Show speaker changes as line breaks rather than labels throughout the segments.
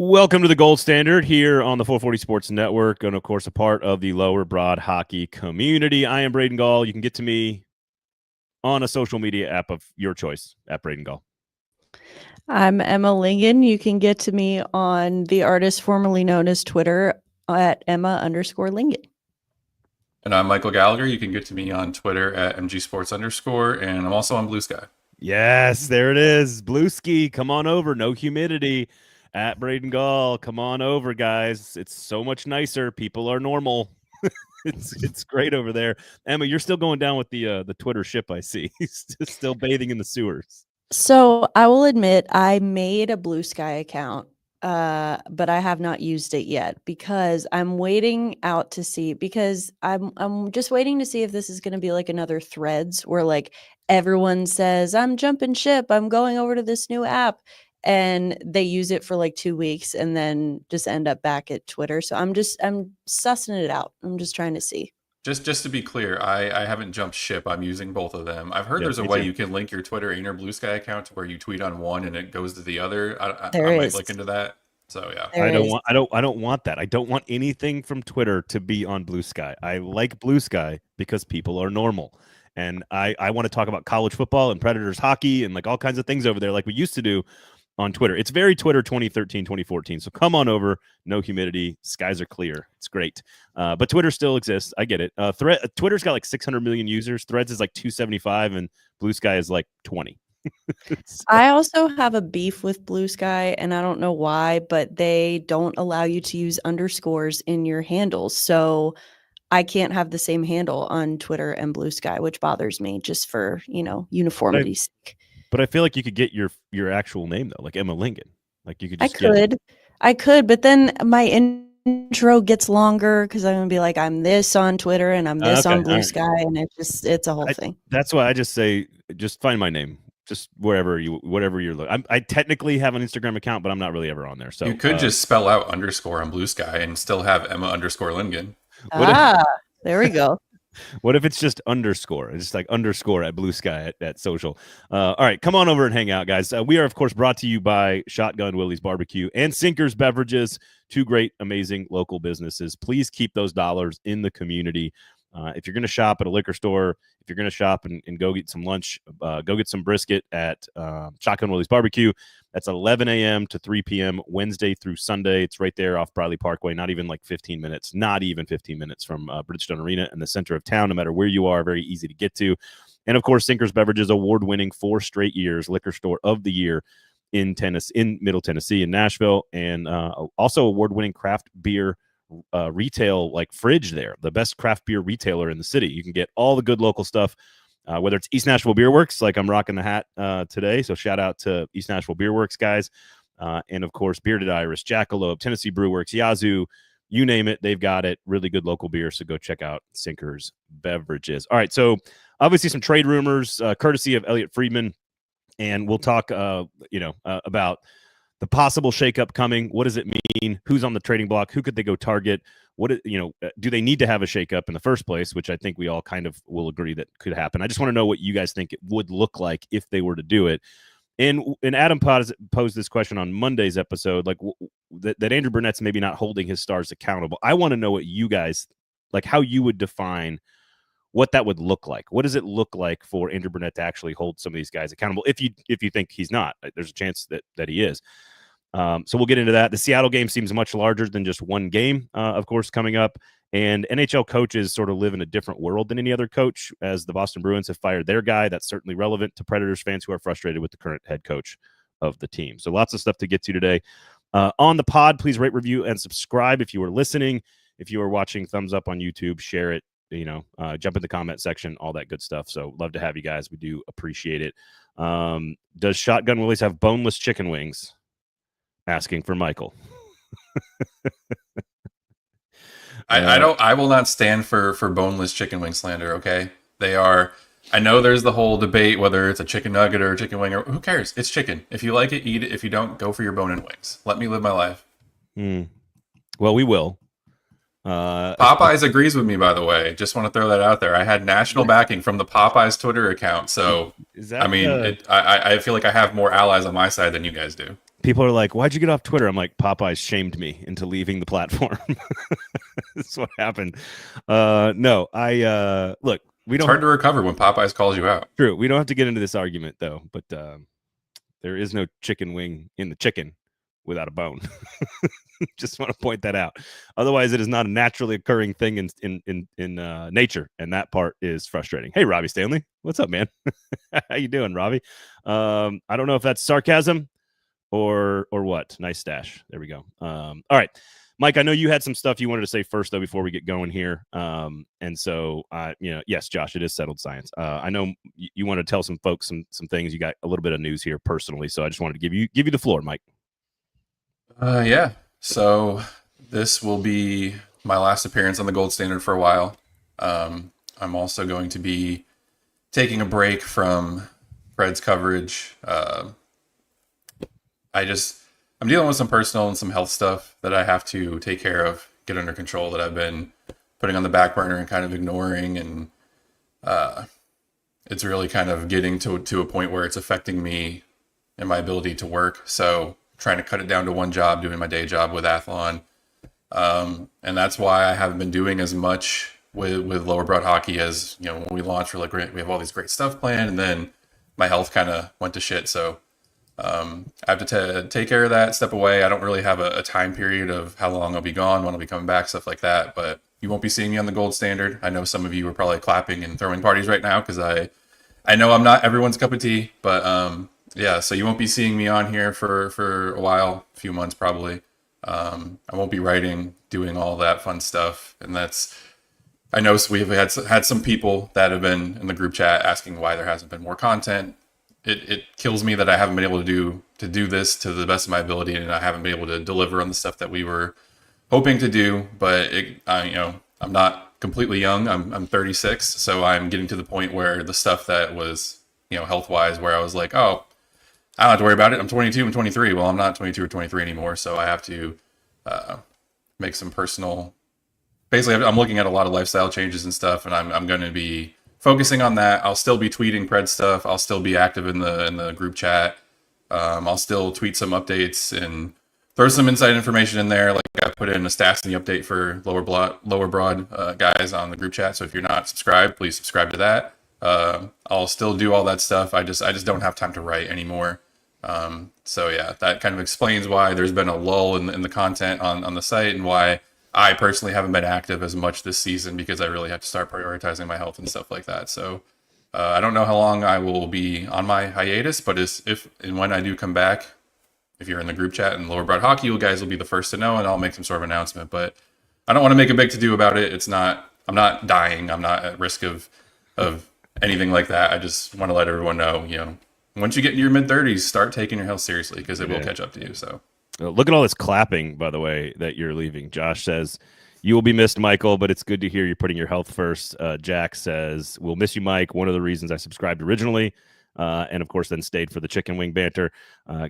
Welcome to the Gold Standard here on the 440 Sports Network, and of course, a part of the Lower Broad Hockey community. I am Braden Gall. You can get to me on a social media app of your choice at Braden Gall.
I'm Emma Lingan. You can get to me on the artist formerly known as Twitter at Emma_Lingan.
And I'm Michael Gallagher. You can get to me on Twitter at MGSports_, and I'm also on Blue Sky.
Yes, there it is. Blue Ski, come on over. No humidity at Braden Gall. Come on over, guys. It's so much nicer. People are normal. It's great over there. Emma, you're still going down with the Twitter ship, I see. Still bathing in the sewers.
So I will admit I made a Blue Sky account, but I have not used it yet because I'm waiting out to see, because I'm just waiting to see if this is going to be like another Threads where like everyone says, I'm jumping ship, I'm going over to this new app, and they use it for like 2 weeks and then just end up back at Twitter. So I'm sussing it out. I'm just trying to see.
Just to be clear, I haven't jumped ship. I'm using both of them. I've heard there's a way you can link your Twitter and your Blue Sky account to where you tweet on one and it goes to the other. I might look into that. So yeah,
I don't want that. I don't want anything from Twitter to be on Blue Sky. I like Blue Sky because people are normal. And I want to talk about college football and Predators hockey and like all kinds of things over there like we used to do on Twitter. It's very Twitter 2013, 2014. So come on over. No humidity. Skies are clear. It's great. But Twitter still exists. I get it. Twitter's got like 600 million users. Threads is like 275 and Blue Sky is like 20.
So. I also have a beef with Blue Sky, and I don't know why, but they don't allow you to use underscores in your handles. So I can't have the same handle on Twitter and Blue Sky, which bothers me just for, uniformity's sake.
But I feel like you could get your actual name though, like Emma Lingan. Like you could just
I could, but then my intro gets longer because I'm gonna be like, I'm this on Twitter and I'm this on Blue Sky, and it's a whole thing.
That's why I just say, just find my name, just whatever you're looking. I technically have an Instagram account, but I'm not really ever on there. So
you could just spell out underscore on Blue Sky and still have Emma_Lingan.
There we go.
What if it's just underscore? It's just like underscore at Blue Sky at social. All right, come on over and hang out, guys. We are, of course, brought to you by Shotgun Willie's Barbecue and Sinkers Beverages, two great, amazing local businesses. Please keep those dollars in the community. If you're going to shop at a liquor store, if you're going to shop and go get some lunch, go get some brisket at Shotgun Willie's Barbecue. That's 11 a.m. to 3 p.m. Wednesday through Sunday. It's right there off Briley Parkway, not even 15 minutes from Bridgestone Arena in the center of town, no matter where you are, very easy to get to. And, of course, Sinkers Beverages, award-winning 4 straight years, Liquor Store of the Year in Middle Tennessee in Nashville, and also award-winning craft beer retail fridge there, the best craft beer retailer in the city. You can get all the good local stuff, whether it's East Nashville Beer Works, like I'm rocking the hat today. So shout out to East Nashville Beer Works guys. And of course, Bearded Iris, Jackalope, Tennessee Brew Works, Yazoo, you name it, they've got it. Really good local beer. So go check out Sinkers Beverages. All right. So obviously some trade rumors, courtesy of Elliot Friedman. And we'll talk, about the possible shakeup coming. What does it mean? Who's on the trading block? Who could they go target? Do they need to have a shakeup in the first place? Which I think we all kind of will agree that could happen. I just want to know what you guys think it would look like if they were to do it. And Adam posed this question on Monday's episode, that Andrew Brunette's maybe not holding his stars accountable. I want to know what you guys, how you would define what that would look like. What does it look like for Andrew Brunette to actually hold some of these guys accountable? If you think he's not, there's a chance that he is. So we'll get into that. The Seattle game seems much larger than just one game, of course, coming up. And NHL coaches sort of live in a different world than any other coach, as the Boston Bruins have fired their guy. That's certainly relevant to Predators fans who are frustrated with the current head coach of the team. So lots of stuff to get to today. On the pod, please rate, review, and subscribe if you are listening. If you are watching, thumbs up on YouTube, share it, jump in the comment section, all that good stuff. So love to have you guys. We do appreciate it. Does Shotgun Willie's have boneless chicken wings? Asking for Michael.
I will not stand for boneless chicken wing slander. Okay, they are. I know there's the whole debate whether it's a chicken nugget or a chicken wing, or who cares? It's chicken. If you like it, eat it. If you don't, go for your bone and wings. Let me live my life.
Well, we will.
Popeyes agrees with me, by the way. Just want to throw that out there. I had national backing from the Popeyes Twitter account, so I feel like I have more allies on my side than you guys do.
People are like, "Why'd you get off Twitter?" I'm like, "Popeyes shamed me into leaving the platform." That's what happened. No, I look. We don't.
It's hard to recover when Popeyes calls you out.
True. We don't have to get into this argument though, but there is no chicken wing in the chicken without a bone. Just want to point that out. Otherwise, it is not a naturally occurring thing in nature, and that part is frustrating. Hey, Robbie Stanley, what's up, man? How you doing, Robbie? I don't know if that's sarcasm or what. Nice stash. There we go. All right, Mike, I know you had some stuff you wanted to say first though before we get going here. And so yes, Josh, it is settled science. I know you want to tell some folks some things. You got a little bit of news here personally, so I just wanted to give you the floor, Mike.
Yeah. So this will be my last appearance on the Gold Standard for a while. I'm also going to be taking a break from Preds coverage. I'm dealing with some personal and some health stuff that I have to take care of, get under control, that I've been putting on the back burner and kind of ignoring. And it's really kind of getting to a point where it's affecting me and my ability to work. So trying to cut it down to one job, doing my day job with Athlon. And that's why I haven't been doing as much with Lower Broad Hockey as, when we launched, we're like, we have all these great stuff planned. And then my health kind of went to shit. So I have to take care of that, step away. I don't really have a time period of how long I'll be gone, when I'll be coming back, stuff like that. But you won't be seeing me on the Gold Standard. I know some of you are probably clapping and throwing parties right now because I know I'm not everyone's cup of tea. But yeah, so you won't be seeing me on here for a while, a few months probably. I won't be writing, doing all that fun stuff. And I know we've had some people that have been in the group chat asking why there hasn't been more content. It kills me that I haven't been able to do this to the best of my ability, and I haven't been able to deliver on the stuff that we were hoping to do. But I'm not completely young. I'm 36, so I'm getting to the point where the stuff that was health wise, where I was like, oh, I don't have to worry about it. I'm 22, I'm 23. Well, I'm not 22 or 23 anymore, so I have to make some personal. Basically, I'm looking at a lot of lifestyle changes and stuff, and I'm going to be focusing on that. I'll still be tweeting Pred stuff. I'll still be active in the group chat. I'll still tweet some updates and throw some inside information in there. Like I put in a stats and the update for lower broad guys on the group chat. So if you're not subscribed, please subscribe to that. I'll still do all that stuff. I just don't have time to write anymore. So yeah, that kind of explains why there's been a lull in the content on the site, and why I personally haven't been active as much this season, because I really have to start prioritizing my health and stuff like that. So I don't know how long I will be on my hiatus, but if and when I do come back, if you're in the group chat and Lower Broad Hockey, you guys will be the first to know, and I'll make some sort of announcement. But I don't want to make a big to do about it. I'm not dying. I'm not at risk of anything like that. I just want to let everyone know, once you get in your mid-30s, start taking your health seriously, because it will catch up to you. So.
Look at all this clapping, by the way, that you're leaving. Josh says, you will be missed, Michael, but it's good to hear you're putting your health first. Jack says, we'll miss you, Mike. One of the reasons I subscribed originally, and of course then stayed for the chicken wing banter.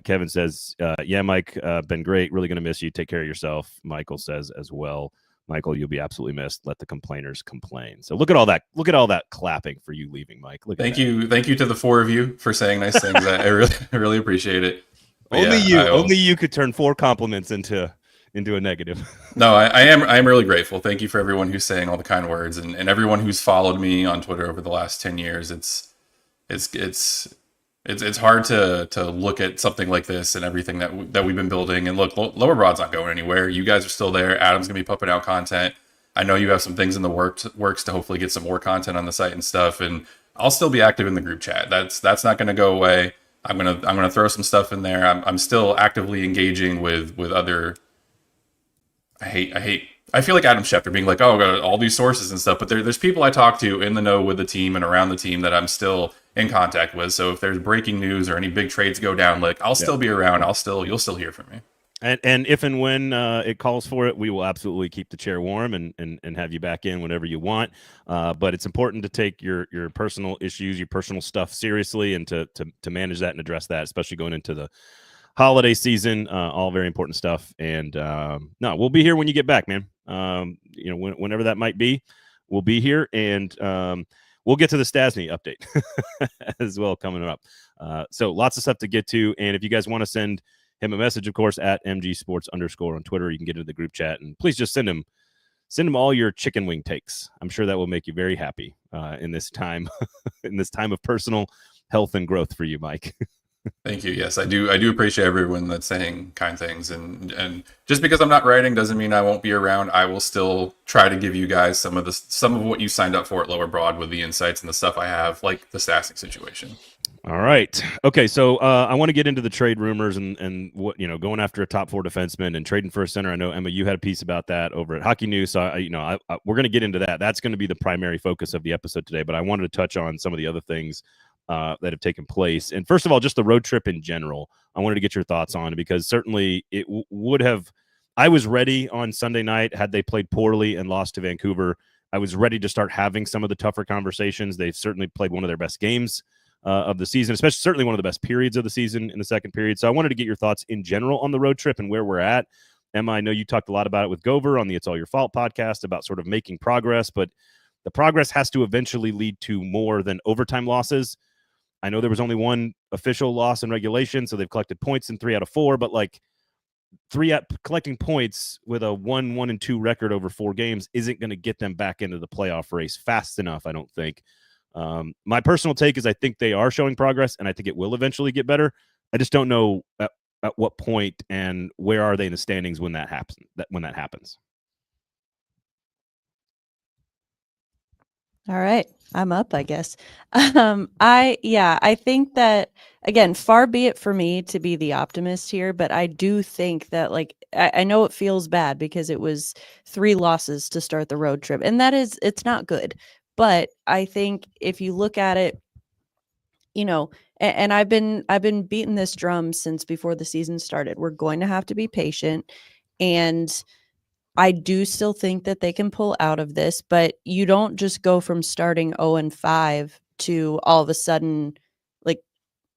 Kevin says, yeah, Mike, been great. Really going to miss you. Take care of yourself. Michael says as well, Michael, you'll be absolutely missed. Let the complainers complain. So look at all that. Look at all that clapping for you leaving, Mike. Thank
you. Thank you to the four of you for saying nice things. I really appreciate it. But
only you could turn 4 compliments into a negative.
No, I am really grateful. Thank you for everyone who's saying all the kind words, and everyone who's followed me on Twitter over the last 10 years. It's hard to look at something like this and everything that we've been building. And look, Lower Broad's not going anywhere. You guys are still there. Adam's gonna be pumping out content. I know you have some things in the works to hopefully get some more content on the site and stuff. And I'll still be active in the group chat. That's not gonna go away. I'm gonna throw some stuff in there. I'm still actively engaging with other. I feel like Adam Schefter being like, oh, got all these sources and stuff, but there's people I talk to in the know with the team and around the team that I'm still in contact with. So if there's breaking news or any big trades go down, like I'll still be around. You'll still hear from me.
And if and when it calls for it, we will absolutely keep the chair warm and have you back in whenever you want. But it's important to take your personal issues, your personal stuff seriously, and to manage that and address that, especially going into the holiday season. All very important stuff. And no, we'll be here when you get back, man. Whenever that might be, we'll be here, and we'll get to the Stasny update as well coming up. So lots of stuff to get to. And if you guys want to send him a message, of course, at @MG_Sports on Twitter. You can get into the group chat, and please just send him all your chicken wing takes. I'm sure that will make you very happy in this time in this time of personal health and growth for you, Mike.
Thank you. Yes, I do appreciate everyone that's saying kind things, and just because I'm not writing doesn't mean I won't be around. I will still try to give you guys some of what you signed up for at Lower Broad with the insights and the stuff I have, like the Stastny situation.
All right. Okay. So I want to get into the trade rumors and what, going after a top 4 defenseman and trading for a center. I know, Emma, you had a piece about that over at Hockey News. So, we're going to get into that. That's going to be the primary focus of the episode today. But I wanted to touch on some of the other things that have taken place. And first of all, just the road trip in general, I wanted to get your thoughts on, because certainly it would have. I was ready on Sunday night had they played poorly and lost to Vancouver. I was ready to start having some of the tougher conversations. They've certainly played one of their best games of the season, especially certainly one of the best periods of the season in the second period. So I wanted to get your thoughts in general on the road trip and where we're at. Emma, I know you talked a lot about it with Gover on the It's All Your Fault podcast about sort of making progress, but the progress has to eventually lead to more than overtime losses. I know there was only one official loss in regulation, so they've collected points in 3 out of 4, but collecting points with a 1-1-2 record over 4 games isn't going to get them back into the playoff race fast enough, I don't think. My personal take is I think they are showing progress, and I think it will eventually get better. I just don't know at what point and where are they in the standings when that happens.
All right, I'm up, I guess. I think that, again, far be it for me to be the optimist here, but I do think that, I know it feels bad because it was 3 losses to start the road trip, and it's not good. But I think if you look at it, and I've been beating this drum since before the season started. We're going to have to be patient, and I do still think that they can pull out of this, but you don't just go from starting 0-5 to all of a sudden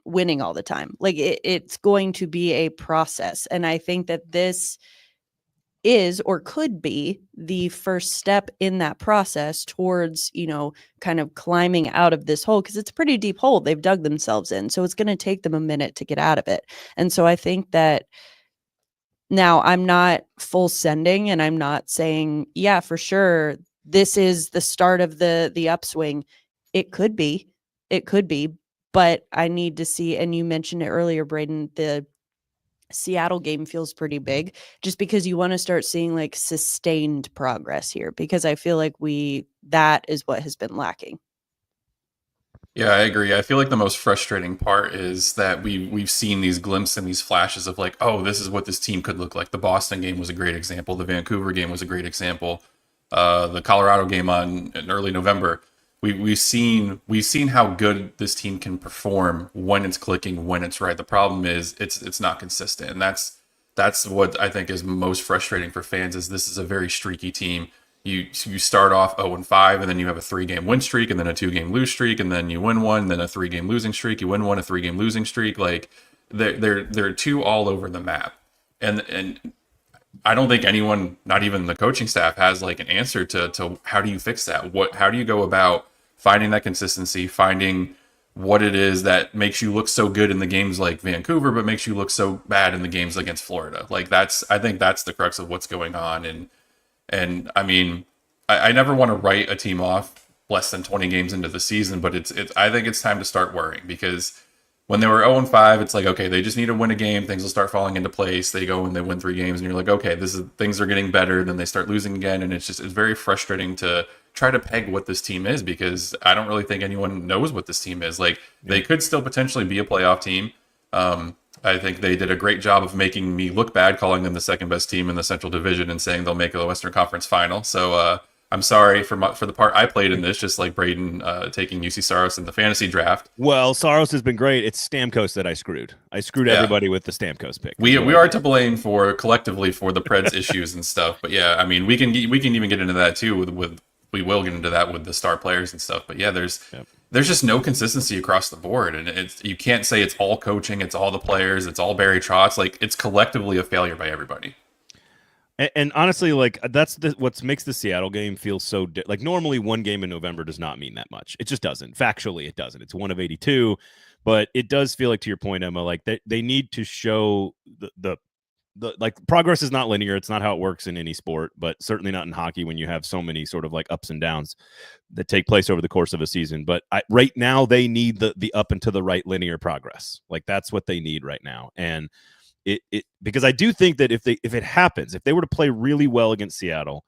winning all the time. It's going to be a process, and I think that this is or could be the first step in that process towards, kind of climbing out of this hole, because it's a pretty deep hole they've dug themselves in. So it's going to take them a minute to get out of it. And so I think that now I'm not full sending, and I'm not saying, yeah, for sure, this is the start of the upswing. It could be, but I need to see, and you mentioned it earlier, Braden, the Seattle game feels pretty big, just because you want to start seeing sustained progress here, because I feel like that is what has been lacking.
Yeah, I agree. I feel like the most frustrating part is that we've seen these glimpses and these flashes of this is what this team could look like. The Boston game was a great example. The Vancouver game was a great example. The Colorado game in early November. We've seen how good this team can perform when it's clicking, when it's right. The problem is it's not consistent, and that's what I think is most frustrating for fans. Is this is a very streaky team. You start off 0-5, and then you have a 3-game win streak, and then a 2-game lose streak, and then you win one, then a 3-game losing streak. You win one, a 3-game losing streak. They're too all over the map, and I don't think anyone, not even the coaching staff, has an answer to how do you fix that? How do you go about finding that consistency, finding what it is that makes you look so good in the games like Vancouver, but makes you look so bad in the games against Florida? I think that's the crux of what's going on. And I mean, I never want to write a team off less than 20 games into the season, but I think it's time to start worrying, because when they were 0-5, it's okay, they just need to win a game. Things will start falling into place. They go and they win 3 games, and you're okay, things are getting better. Then they start losing again, and it's very frustrating to try to peg what this team is, because I don't really think anyone knows what this team is. They could still potentially be a playoff team. I think they did a great job of making me look bad, calling them the second best team in the Central Division and saying they'll make the Western Conference Final. So I'm sorry for the part I played in this, just like Braden taking UC Saros in the fantasy draft.
Well, Saros has been great. It's Stamkos that I screwed. I screwed everybody with the Stamkos pick.
We are to blame collectively for the Preds issues and stuff. But yeah, I mean, we can even get into that too with we will get into that with the star players and stuff. But yeah, there's just no consistency across the board, and you can't say it's all coaching, it's all the players, it's all Barry Trotz. It's collectively a failure by everybody.
And honestly, that's what makes the Seattle game feel so normally one game in November does not mean that much. It just doesn't. Factually, it doesn't. It's 1 of 82, But it does feel like, to your point, Emma, like they need to show the like progress is not linear. It's not how it works in any sport, but certainly not in hockey when you have so many sort of like ups and downs that take place over the course of a season. But right now they need the up and to the right linear progress. Like that's what they need right now. And it because I do think that if it happens, if they were to play really well against Seattle,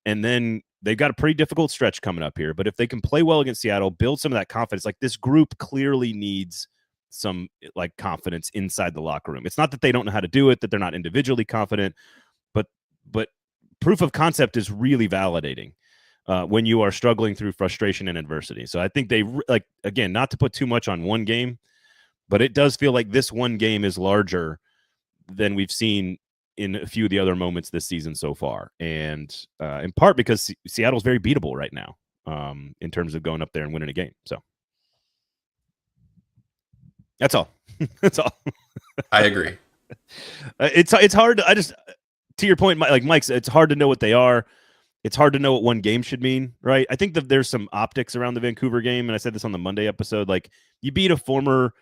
and then they've got a pretty difficult stretch coming up here, but if they can play well against Seattle, build some of that confidence, like this group clearly needs some like confidence inside the locker room. It's not that they don't know how to do it, that they're not individually confident, but proof of concept is really validating when you are struggling through frustration and adversity. So I think they like, again, not to put too much on one game, but it does feel like this one game is larger than we've seen in a few of the other moments this season so far. And in part because Seattle's very beatable right now in terms of going up there and winning a game. So that's all. That's all.
I agree.
It's hard to, to your point, like Mike's, it's hard to know what they are. It's hard to know what one game should mean, right? I think that there's some optics around the Vancouver game, and I said this on the Monday episode. Like, you beat a former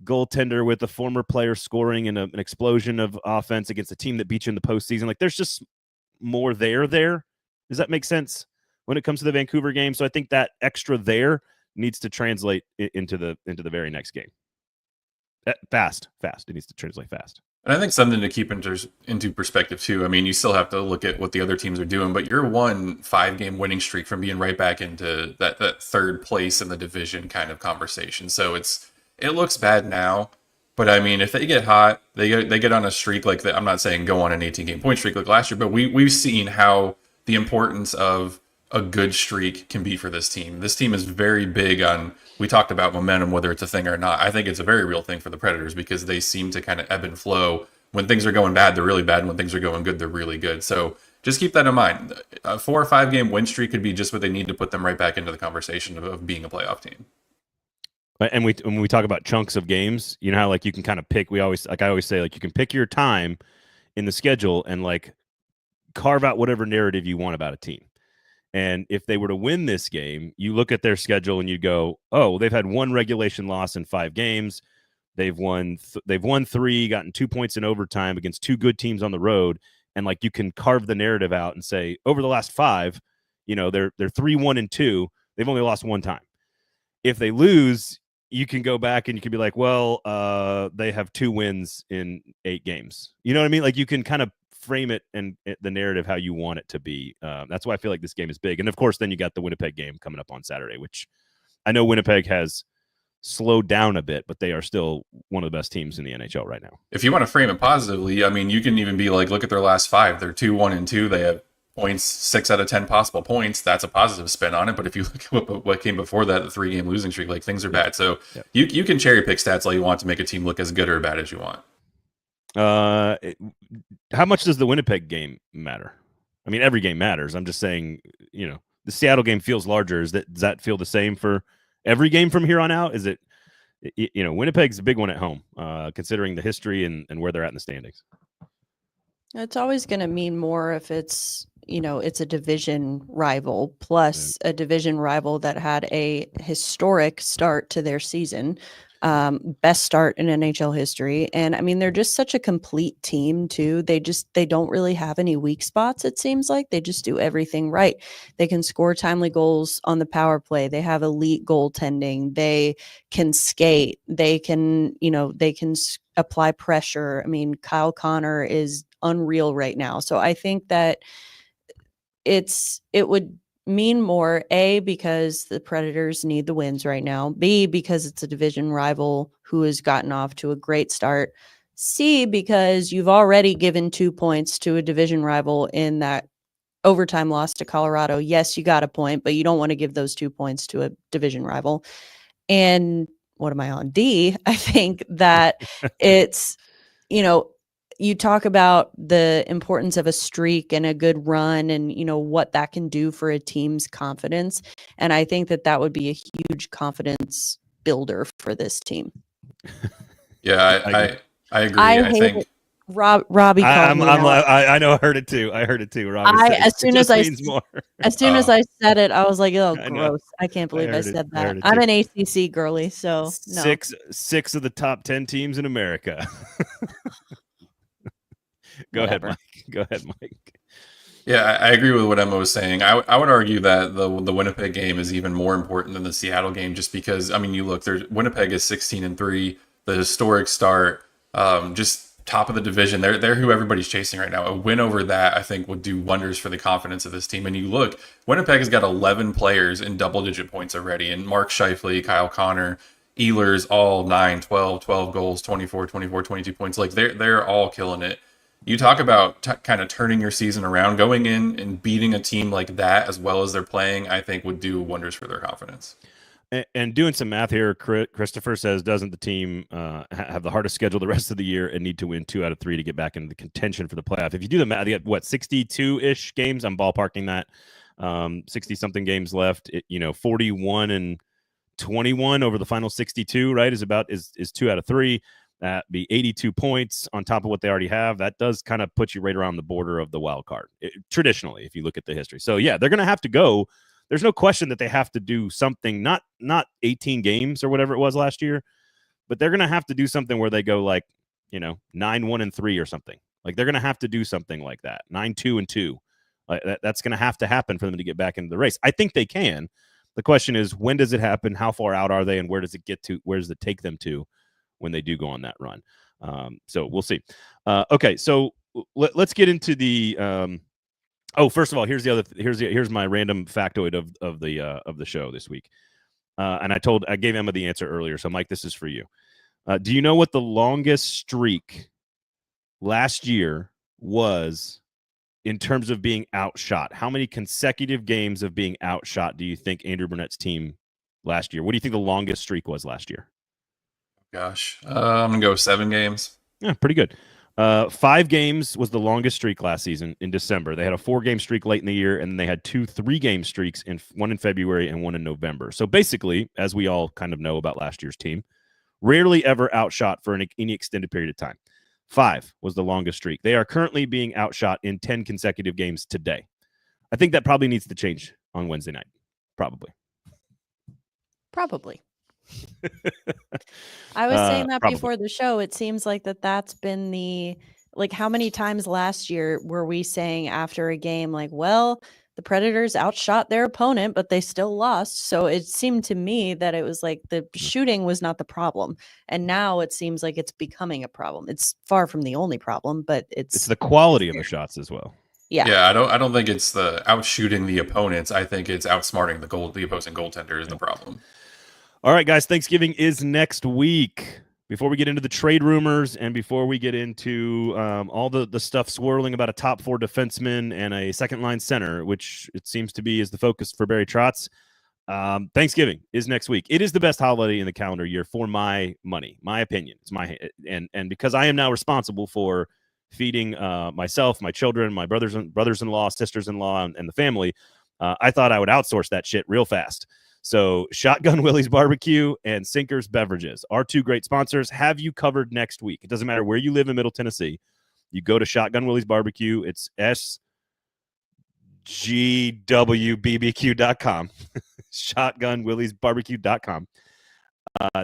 goaltender with a former player scoring in an explosion of offense against a team that beat you in the postseason. Like, there's just more there. Does that make sense when it comes to the Vancouver game? So I think that extra there needs to translate into the very next game. Fast. It needs to translate fast.
And I think something to keep into perspective too. I mean, you still have to look at what the other teams are doing, but you're 1 5-game winning streak from being right back into that third place in the division kind of conversation. So it looks bad now, but I mean, if they get hot, they get on a streak like that. I'm not saying go on an 18-game point streak like last year, but we've seen how the importance of a good streak can be for this team. This team is very big on, we talked about momentum, whether it's a thing or not. I think it's a very real thing for the Predators because they seem to kind of ebb and flow. When things are going bad, they're really bad. When things are going good, they're really good. So just keep that in mind. A 4 or 5 game win streak could be just what they need to put them right back into the conversation of being a playoff team.
And when we talk about chunks of games, you know how like you can kind of pick, I always say, like, you can pick your time in the schedule and like carve out whatever narrative you want about a team. And if they were to win this game, you look at their schedule and you go, oh, they've had 1 regulation loss in 5 games. They've won 3, gotten 2 points in overtime against 2 good teams on the road. And like, you can carve the narrative out and say, over the last 5, you know, they're 3-1-2. They've only lost 1 time. If they lose, you can go back and you can be like, well, they have 2 wins in 8 games. You know what I mean? Like, you can kind of frame it and the narrative how you want it to be. That's why I feel like this game is big. And of course, then you got the Winnipeg game coming up on Saturday, which I know Winnipeg has slowed down a bit, but they are still one of the best teams in the NHL right now. If
you want to frame it positively, I mean, you can even be like, look at their last 5. They're 2-1-2. They have points, 6 out of 10 possible points. That's a positive spin on it. But if you look at what came before that, the 3-game losing streak, like, things are bad. So you can cherry pick stats all you want to make a team look as good or bad as you want.
How much does the Winnipeg game matter? I mean, every game matters. I'm just saying, you know, the Seattle game feels larger. Does that feel the same for every game from here on out? Is it, you know, Winnipeg's a big one at home, considering the history and where they're at in the standings.
It's always going to mean more if it's, you know, it's a division rival plus a division rival that had a historic start to their season. Best start in NHL history. And I mean, they're just such a complete team too. They don't really have any weak spots. It seems like they just do everything right. They can score timely goals on the power play. They have elite goaltending. They can skate. They can, you know, apply pressure. I mean, Kyle Connor is unreal right now. So I think that it would mean more, A, because the Predators need the wins right now, B, because it's a division rival who has gotten off to a great start, C, because you've already given 2 points to a division rival in that overtime loss to Colorado. Yes, you got a point, but you don't want to give those 2 points to a division rival. And what am I on? D, I think that it's, you know, you talk about the importance of a streak and a good run and, you know, what that can do for a team's confidence. And I think that would be a huge confidence builder for this team.
Yeah, I agree. I think
Robbie called me out.
I know. I heard it too. Robbie said
as soon as I
means more.
as soon as I said it, I was like, "Oh,
I know.
gross! I can't believe I said that."
it
I'm
too.
an ACC girly, so no.
Six of the top 10 teams in America. Go ahead, Mike.
Yeah, I agree with what Emma was saying. I would argue that the Winnipeg game is even more important than the Seattle game, just because, I mean, you look, Winnipeg is 16-3, the historic start, just top of the division. They're who everybody's chasing right now. A win over that, I think, would do wonders for the confidence of this team. And you look, Winnipeg has got 11 players in double-digit points already, and Mark Scheifele, Kyle Connor, Ehlers, all 9, 12 goals, 24, 22 points. Like, they're all killing it. You talk about kind of turning your season around, going in and beating a team like that as well as they're playing, I think would do wonders for their confidence.
And doing some math here, Christopher says, doesn't the team have the hardest schedule the rest of the year and need to win 2 out of 3 to get back into the contention for the playoff? If you do the math, you got, 62-ish games? I'm ballparking that. 60-something games left. 41 and 21 over the final 62, right, is 2 out of 3. That be 82 points on top of what they already have. That does kind of put you right around the border of the wild card, traditionally, if you look at the history. So, yeah, they're going to have to go. There's no question that they have to do something, not 18 games or whatever it was last year, but they're going to have to do something where they go 9-1-3 or something. Like, they're going to have to do something like that, 9-2-2. That's going to have to happen for them to get back into the race. I think they can. The question is, when does it happen? How far out are they? And where does it get to? Where does it take them to when they do go on that run? So we'll see. Okay, so let's get into the. First of all, here's my random factoid of the show this week. And I gave Emma the answer earlier. So Mike, this is for you. Do you know what the longest streak last year was in terms of being outshot? How many consecutive games of being outshot do you think Andrew Brunette's team last year? What do you think the longest streak was last year?
Gosh, I'm going to go 7 games.
Yeah, pretty good. 5 games was the longest streak last season in December. They had a 4-game streak late in the year, and then they had 2 3-game streaks, one in February and one in November. So basically, as we all kind of know about last year's team, rarely ever outshot for any extended period of time. 5 was the longest streak. They are currently being outshot in 10 consecutive games today. I think that probably needs to change on Wednesday night. Probably.
I was saying that before the show. It seems like that's been how many times last year were we saying after a game, the Predators outshot their opponent, but they still lost. So it seemed to me that it was like the shooting was not the problem. And now it seems like it's becoming a problem. It's far from the only problem, but it's
the quality of the shots as well.
Yeah. I don't think it's the outshooting the opponents. I think it's outsmarting the opposing goaltender is the problem.
All right, guys, Thanksgiving is next week. Before we get into the trade rumors and before we get into all the stuff swirling about a top 4 defenseman and a second-line center, which it seems to be is the focus for Barry Trotz, Thanksgiving is next week. It is the best holiday in the calendar year for my money, my opinion. It's and because I am now responsible for feeding myself, my children, my brothers-in-law, sisters-in-law, and the family, I thought I would outsource that shit real fast. So Shotgun Willie's Barbecue and Sinkers Beverages, our 2 great sponsors, have you covered next week. It doesn't matter where you live in Middle Tennessee. You go to Shotgun Willie's Barbecue. It's sgwbbq.com. ShotgunWilliesBarbecue.com.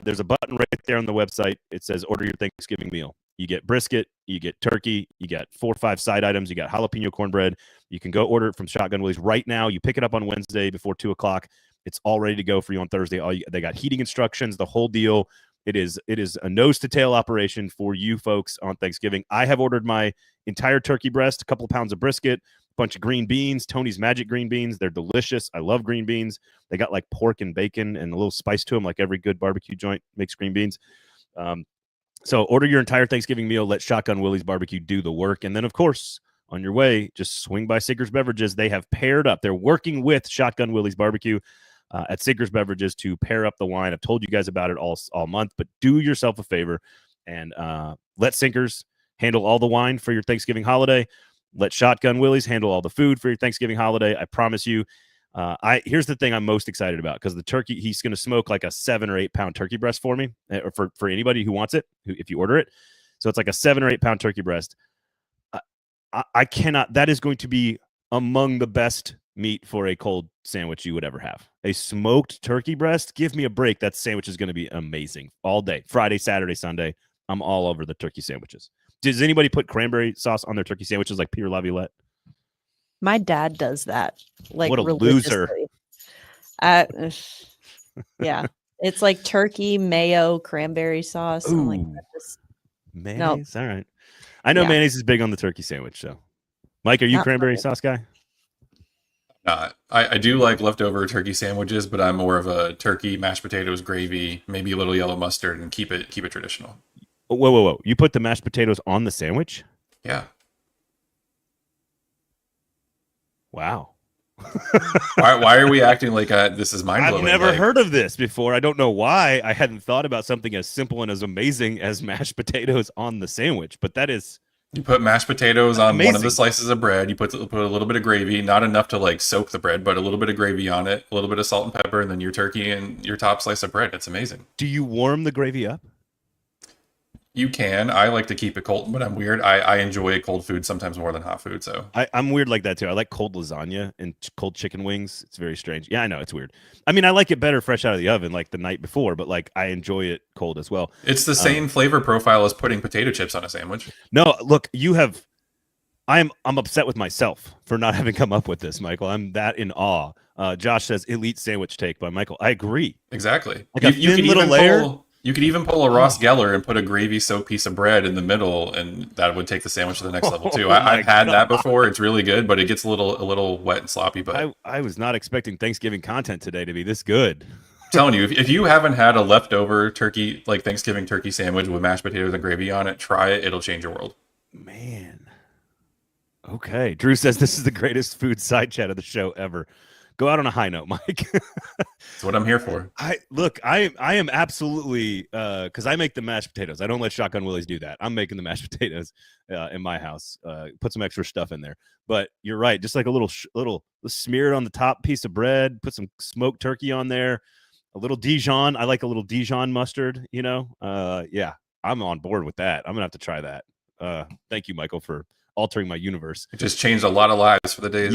There's a button right there on the website. It says order your Thanksgiving meal. You get brisket, you get turkey, you got 4 or 5 side items, you got jalapeno cornbread. You can go order it from Shotgun Willie's right now. You pick it up on Wednesday before 2 o'clock. It's all ready to go for you on Thursday. They got heating instructions, the whole deal. It is a nose-to-tail operation for you folks on Thanksgiving. I have ordered my entire turkey breast, a couple of pounds of brisket, a bunch of green beans, Tony's Magic green beans. They're delicious. I love green beans. They got pork and bacon and a little spice to them, like every good barbecue joint makes green beans. So order your entire Thanksgiving meal. Let Shotgun Willie's Barbecue do the work. And then, of course, on your way, just swing by Sinkers Beverages. They have paired up. They're working with Shotgun Willie's Barbecue at Sinkers Beverages to pair up the wine. I've told you guys about it all month, but do yourself a favor and let Sinkers handle all the wine for your Thanksgiving holiday. Let Shotgun Willie's handle all the food for your Thanksgiving holiday. I promise you. Here's the thing I'm most excited about, because the turkey, he's going to smoke like a 7 or 8 pound turkey breast for me, or for anybody who wants it, if you order it. So it's like a 7 or 8 pound turkey breast. I cannot. That is going to be among the best meat for a cold sandwich you would ever have. A smoked turkey breast. Give me a break. That sandwich is going to be amazing all day. Friday, Saturday, Sunday. I'm all over the turkey sandwiches. Does anybody put cranberry sauce on their turkey sandwiches like Pierre Laviolette?
My dad does that. Like,
what a loser.
Yeah. It's like turkey, mayo, cranberry sauce. I'm like,
mayonnaise? Nope. All right. I know mayonnaise is big on the turkey sandwich, so. Mike, are you cranberry sauce guy?
Not. I do like leftover turkey sandwiches, but I'm more of a turkey, mashed potatoes, gravy, maybe a little yellow mustard, and keep it traditional.
Whoa. You put the mashed potatoes on the sandwich?
Yeah.
Wow.
Why are we acting like this is mind-blowing?
I've never heard of this before. I don't know why I hadn't thought about something as simple and as amazing as mashed potatoes on the sandwich, but that is...
You put mashed potatoes on one of the slices of bread. You put a little bit of gravy, not enough to like soak the bread, but a little bit of gravy on it, a little bit of salt and pepper, and then your turkey and your top slice of bread. It's amazing.
Do you warm the gravy up?
You can. I like to keep it cold, but I'm weird. I enjoy cold food sometimes more than hot food. So
I'm weird like that too. I like cold lasagna and cold chicken wings. It's very strange. Yeah, I know it's weird. I mean, I like it better fresh out of the oven, like the night before, but like I enjoy it cold as well.
It's the same flavor profile as putting potato chips on a sandwich.
No, look, I'm upset with myself for not having come up with this, Michael. I'm that in awe. Josh says elite sandwich take by Michael. I agree.
Exactly.
Like you could little layer.
You could even pull a Ross Geller and put a gravy-soaked piece of bread in the middle, and that would take the sandwich to the next level too. I've had that before. It's really good, but it gets a little wet and sloppy. But
I was not expecting Thanksgiving content today to be this good.
I'm telling you, if you haven't had a leftover turkey, like Thanksgiving turkey sandwich with mashed potatoes and gravy on it, try it. It'll change your world.
Man. Okay. Drew says this is the greatest food side chat of the show ever. Go out on a high note, Mike.
That's what I'm here for.
I am absolutely because I make the mashed potatoes. I don't let Shotgun Willies do that. I'm making the mashed potatoes in my house. Put some extra stuff in there. But you're right. Just like a little smear it on the top piece of bread. Put some smoked turkey on there. A little Dijon. I like a little Dijon mustard. Yeah, I'm on board with that. I'm gonna have to try that. Thank you, Michael, for altering my universe.
It just changed a lot of lives for the day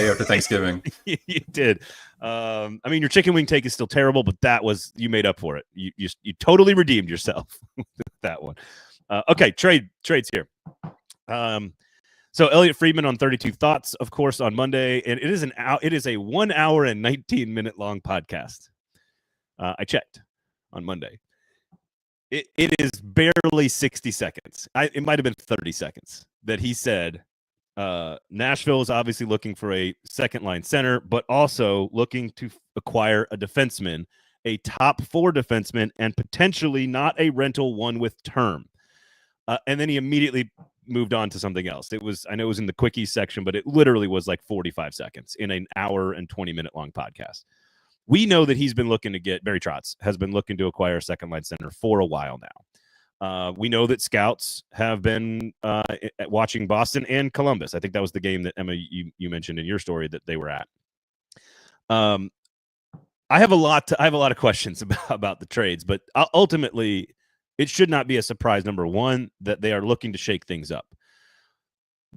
after Thanksgiving.
You did. I mean, your chicken wing take is still terrible, but you made up for it. You totally redeemed yourself with that one. Okay, trades here. So Elliot Friedman on 32 Thoughts, of course, on Monday, and it is a 1 hour and 19-minute long podcast. I checked on Monday. It is barely 60 seconds. It might have been 30 seconds that he said Nashville is obviously looking for a second-line center, but also looking to acquire a defenseman, a top 4 defenseman, and potentially not a rental one with term. And then he immediately moved on to something else. I know it was in the quickie section, but it literally was like 45 seconds in an hour and 20-minute long podcast. We know that he's been looking to Barry Trotz has been looking to acquire a second-line center for a while now. We know that scouts have been watching Boston and Columbus. I think that was the game that Emma you mentioned in your story that they were at. I have a lot of questions about the trades, but ultimately, it should not be a surprise. Number one, that they are looking to shake things up.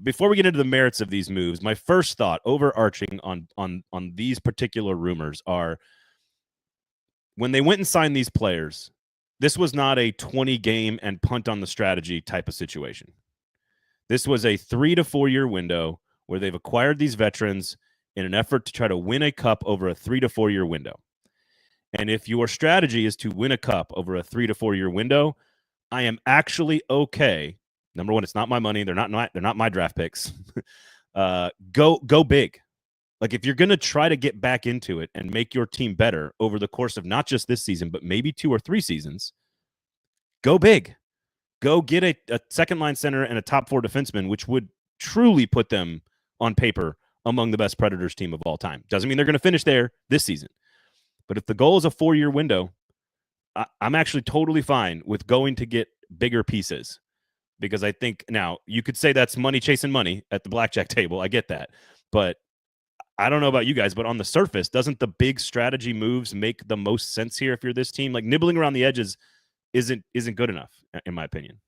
Before we get into the merits of these moves, my first thought, overarching on these particular rumors, are when they went and signed these players. This was not a 20-game and punt on the strategy type of situation. This was a 3 to 4 year window where they've acquired these veterans in an effort to try to win a cup over a 3 to 4 year window. And if your strategy is to win a cup over a 3 to 4 year window, I am actually okay. Number one, it's not my money. They're not my draft picks. Go big. Like if you're going to try to get back into it and make your team better over the course of not just this season, but maybe 2 or 3 seasons, go big. Go get a second line center and a top 4 defenseman, which would truly put them on paper among the best Predators team of all time. Doesn't mean they're going to finish there this season. But if the goal is a 4-year window, I'm actually totally fine with going to get bigger pieces. Because I think now you could say that's money chasing money at the blackjack table. I get that. But I don't know about you guys, but on the surface, doesn't the big strategy moves make the most sense here if you're this team? Like nibbling around the edges isn't good enough, in my opinion.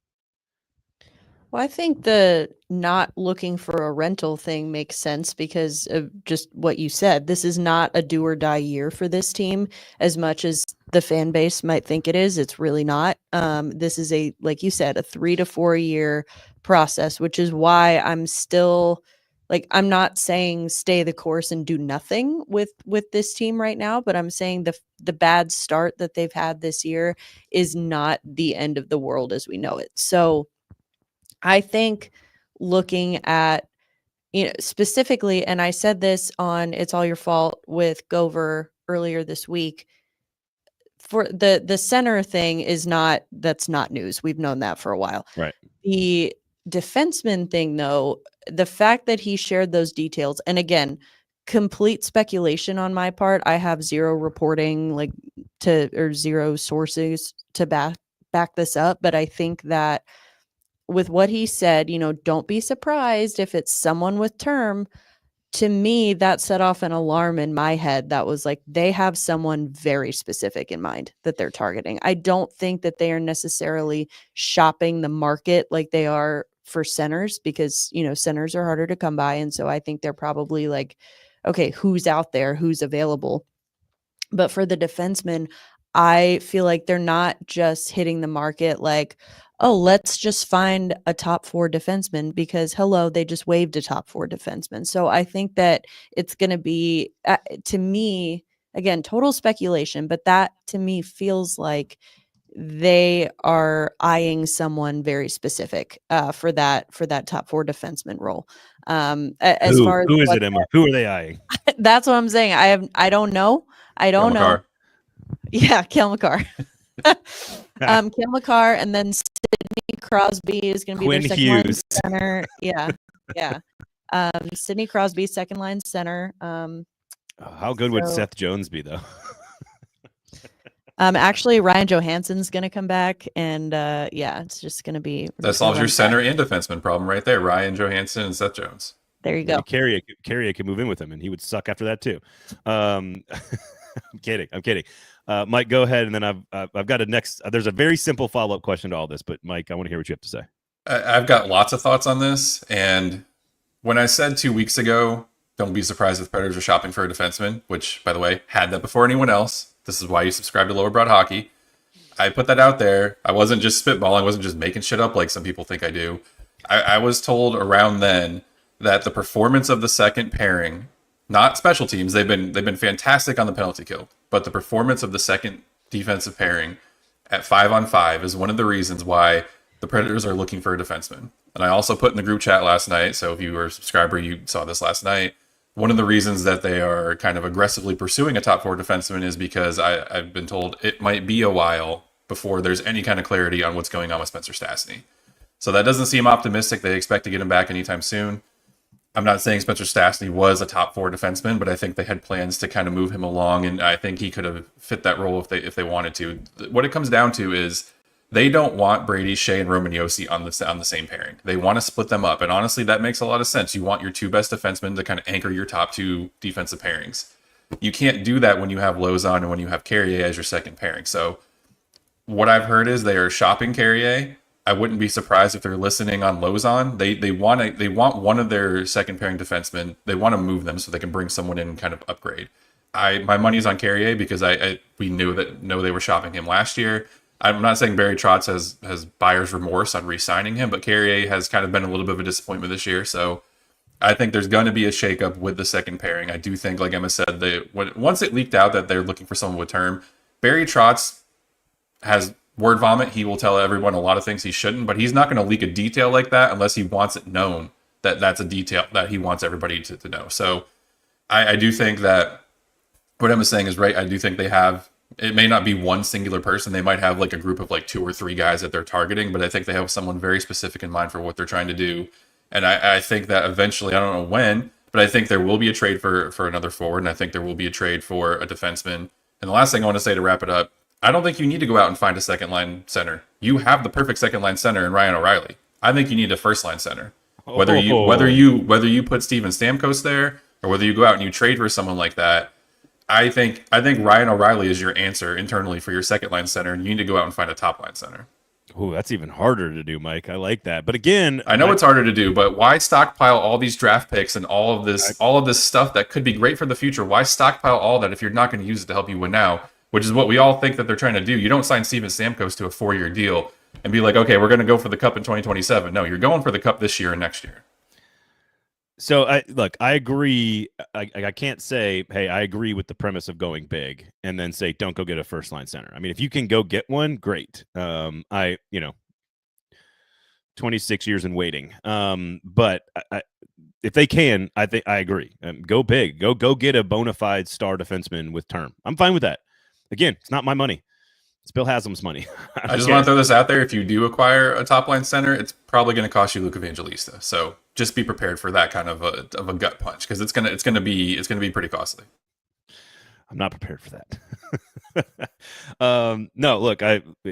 Well, I think the not looking for a rental thing makes sense because of just what you said. This is not a do or die year for this team as much as the fan base might think it is. It's really not. This is like you said, a 3 to 4 year process, which is why I'm still like, I'm not saying stay the course and do nothing with this team right now, but I'm saying the bad start that they've had this year is not the end of the world as we know it. So I think looking at, specifically, and I said this on It's All Your Fault with Gover earlier this week, for the center thing that's not news. We've known that for a while.
Right.
The defenseman thing, though, the fact that he shared those details, and again, complete speculation on my part. I have zero reporting or zero sources to back this up, but I think that with what he said, don't be surprised if it's someone with term. To me, that set off an alarm in my head that was like, they have someone very specific in mind that they're targeting. I don't think that they are necessarily shopping the market like they are for centers because, centers are harder to come by. And so I think they're probably like, okay, who's out there, who's available. But for the defensemen, I feel like they're not just hitting the market like, oh, let's just find a top 4 defenseman because, hello, they just waived a top 4 defenseman. So I think that it's going to be, to me, again, total speculation, but that to me feels like they are eyeing someone very specific for that top 4 defenseman role. As far as
who is it, Emma? Who are they eyeing?
That's what I'm saying. I don't know. I don't know. Yeah, Cale Makar. Cale Makar, and then Sidney Crosby is going to be
Quinn
their second
Hughes.
line center. Yeah. Sidney Crosby, second line center.
How good would Seth Jones be, though?
Actually, Ryan Johansson's going to come back, and it's just going to be.
That solves your center and defenseman problem right there. Ryan Johansson and Seth Jones.
There you go.
Carrier could move in with him, and he would suck after that too. I'm kidding. Mike, go ahead, and then I've got a next. There's a very simple follow-up question to all this, but Mike, I want to hear what you have to say.
I've got lots of thoughts on this, and when I said 2 weeks ago, don't be surprised if the Predators are shopping for a defenseman, which, by the way, had that before anyone else. This is why you subscribe to Lower Broad Hockey. I put that out there. I wasn't just spitballing. I wasn't just making shit up like some people think I do. I was told around then that the performance of the second pairing, not special teams, they've been fantastic on the penalty kill, but the performance of the second defensive pairing at 5-on-5 is one of the reasons why the Predators are looking for a defenseman. And I also put in the group chat last night, so if you were a subscriber, you saw this last night. One of the reasons that they are kind of aggressively pursuing a top 4 defenseman is because I've been told it might be a while before there's any kind of clarity on what's going on with Spencer Stastny. So that doesn't seem optimistic. They expect to get him back anytime soon. I'm not saying Spencer Stastny was a top 4 defenseman, but I think they had plans to kind of move him along, and I think he could have fit that role if they wanted to. What it comes down to is they don't want Brady, Shea, and Roman Josi on the same pairing. They want to split them up, and honestly, that makes a lot of sense. You want your 2 best defensemen to kind of anchor your top 2 defensive pairings. You can't do that when you have Lozon and when you have Carrier as your second pairing. So what I've heard is they are shopping Carrier. I wouldn't be surprised if they're listening on Lozon. They want one of their second pairing defensemen. They want to move them so they can bring someone in and kind of upgrade. My money's on Carrier because we know they were shopping him last year. I'm not saying Barry Trotz has buyer's remorse on re-signing him, but Carrier has kind of been a little bit of a disappointment this year. So I think there's going to be a shakeup with the second pairing. I do think, like Emma said, once it leaked out that they're looking for someone with term, Barry Trotz has word vomit. He will tell everyone a lot of things he shouldn't, but he's not going to leak a detail like that unless he wants it known that that's a detail that he wants everybody to know. So I do think that what Emma's saying is right. I do think they have. It may not be one singular person. They might have like a group of like 2 or 3 guys that they're targeting, but I think they have someone very specific in mind for what they're trying to do. And I think that eventually, I don't know when, but I think there will be a trade for another forward, and I think there will be a trade for a defenseman. And the last thing I want to say to wrap it up, I don't think you need to go out and find a second line center. You have the perfect second line center in Ryan O'Reilly. I think you need a first line center. Whether you put Steven Stamkos there or whether you go out and you trade for someone like that, I think Ryan O'Reilly is your answer internally for your second line center, and you need to go out and find a top line center.
Oh, that's even harder to do, Mike. I like that. But again,
I know it's harder to do, but why stockpile all these draft picks and all of this stuff that could be great for the future? Why stockpile all that if you're not going to use it to help you win now? Which is what we all think that they're trying to do. You don't sign Steven Stamkos to a 4-year deal and be like, okay, we're going to go for the cup in 2027. No, you're going for the cup this year and next year.
So I agree. I can't say, hey, I agree with the premise of going big and then say, don't go get a first line center. I mean, if you can go get one, great. 26 years in waiting. But if they can, I think I agree. Go big, go get a bona fide star defenseman with term. I'm fine with that. Again, it's not my money. It's Bill Haslam's money.
I just want to throw this out there. If you do acquire a top line center, it's probably going to cost you Luke Evangelista. So just be prepared for that kind of a gut punch, because it's gonna be pretty costly.
I'm not prepared for that. No, look,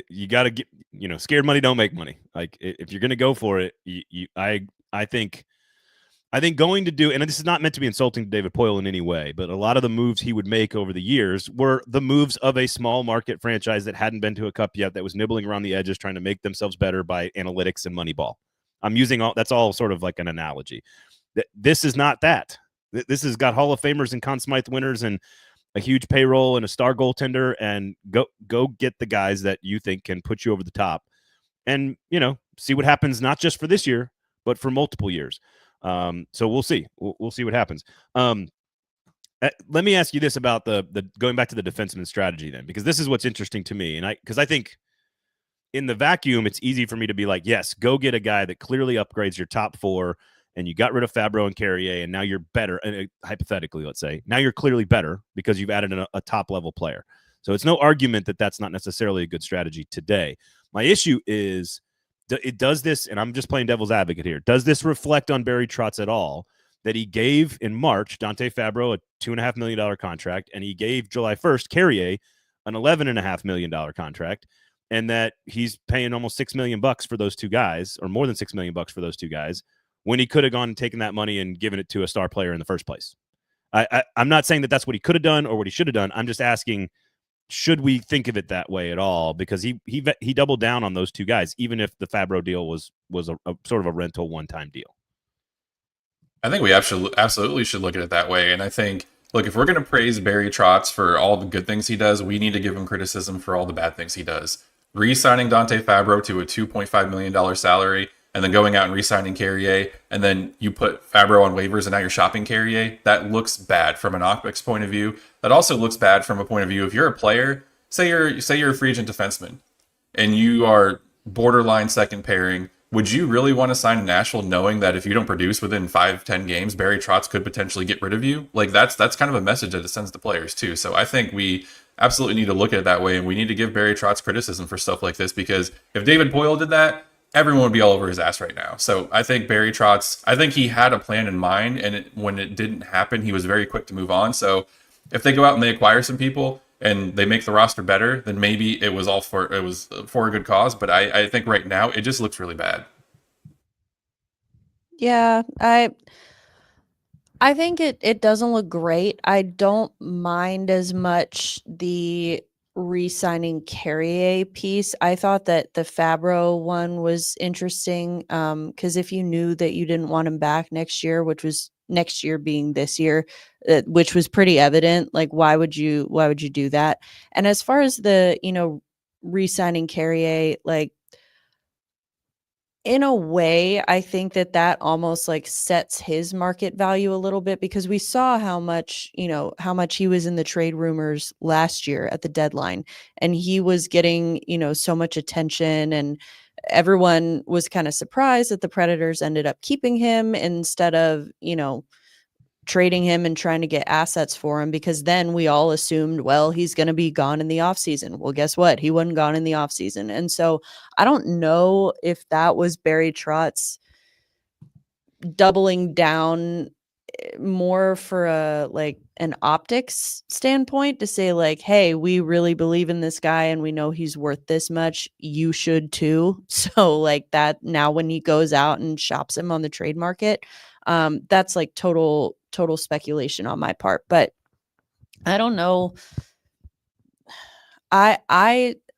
you got to get, scared money don't make money. Like if you're going to go for it, I think going to do, and this is not meant to be insulting to David Poile in any way, but a lot of the moves he would make over the years were the moves of a small market franchise that hadn't been to a cup yet, that was nibbling around the edges, trying to make themselves better by analytics and Moneyball. I'm using that's all sort of like an analogy. This is not that. This has got Hall of Famers and Conn Smythe winners and a huge payroll and a star goaltender, and go get the guys that you think can put you over the top, and see what happens, not just for this year, but for multiple years. So we'll see. We'll see what happens. Let me ask you this about the going back to the defenseman strategy then, because this is what's interesting to me, because I think in the vacuum, it's easy for me to be like, yes, go get a guy that clearly upgrades your top 4, and you got rid of Fabro and Carrier, and now you're better. Hypothetically, let's say now you're clearly better because you've added a top level player. So it's no argument that that's not necessarily a good strategy today. My issue is, it does this, and I'm just playing devil's advocate here. Does this reflect on Barry Trotz at all, that he gave in March Dante Fabro a $2.5 million contract, and he gave July 1st Carrier an $11.5 million contract, and that he's paying almost $6 million for those two guys, or more than $6 million for those two guys, when he could have gone and taken that money and given it to a star player in the first place? I'm not saying that that's what he could have done or what he should have done. I'm just asking, should we think of it that way at all? Because he doubled down on those two guys, even if the Fabro deal was a sort of a rental one-time deal.
I think we absolutely should look at it that way. And I think, look, if we're going to praise Barry Trotz for all the good things he does, we need to give him criticism for all the bad things he does. Re-signing Dante Fabro to a $2.5 million salary, and then going out and re-signing Carrier, and then you put Fabro on waivers and now you're shopping Carrier, that looks bad from an optics point of view. That also looks bad from a point of view, if you're a player, say you're a free agent defenseman, and you are borderline second pairing, would you really want to sign in Nashville knowing that if you don't produce within 5-10 games, Barry Trotz could potentially get rid of you? Like that's kind of a message that it sends to players too. So I think we absolutely need to look at it that way, and we need to give Barry Trotz criticism for stuff like this, because if David Poile did that, everyone would be all over his ass right now. So I think Barry Trotz, I think he had a plan in mind, and when it didn't happen, he was very quick to move on. So if they go out and they acquire some people and they make the roster better, then maybe it was for a good cause. But I think right now it just looks really bad.
Yeah, I think it doesn't look great. I don't mind as much the re-signing Carrier piece. I thought that the Fabro one was interesting, because if you knew that you didn't want him back next year, which was next year being this year, which was pretty evident, like why would you do that? And as far as the re-signing Carrier, like, in a way, I think that almost like sets his market value a little bit, because we saw how much he was in the trade rumors last year at the deadline, and he was getting, so much attention, and everyone was kind of surprised that the Predators ended up keeping him instead of, trading him and trying to get assets for him, because then we all assumed, well, he's going to be gone in the offseason. Well, guess what? He wasn't gone in the offseason. And so I don't know if that was Barry Trotz doubling down more for an optics standpoint, to say like, hey, we really believe in this guy and we know he's worth this much. You should too. So like that, now when he goes out and shops him on the trade market, that's like total speculation on my part, but I don't know. I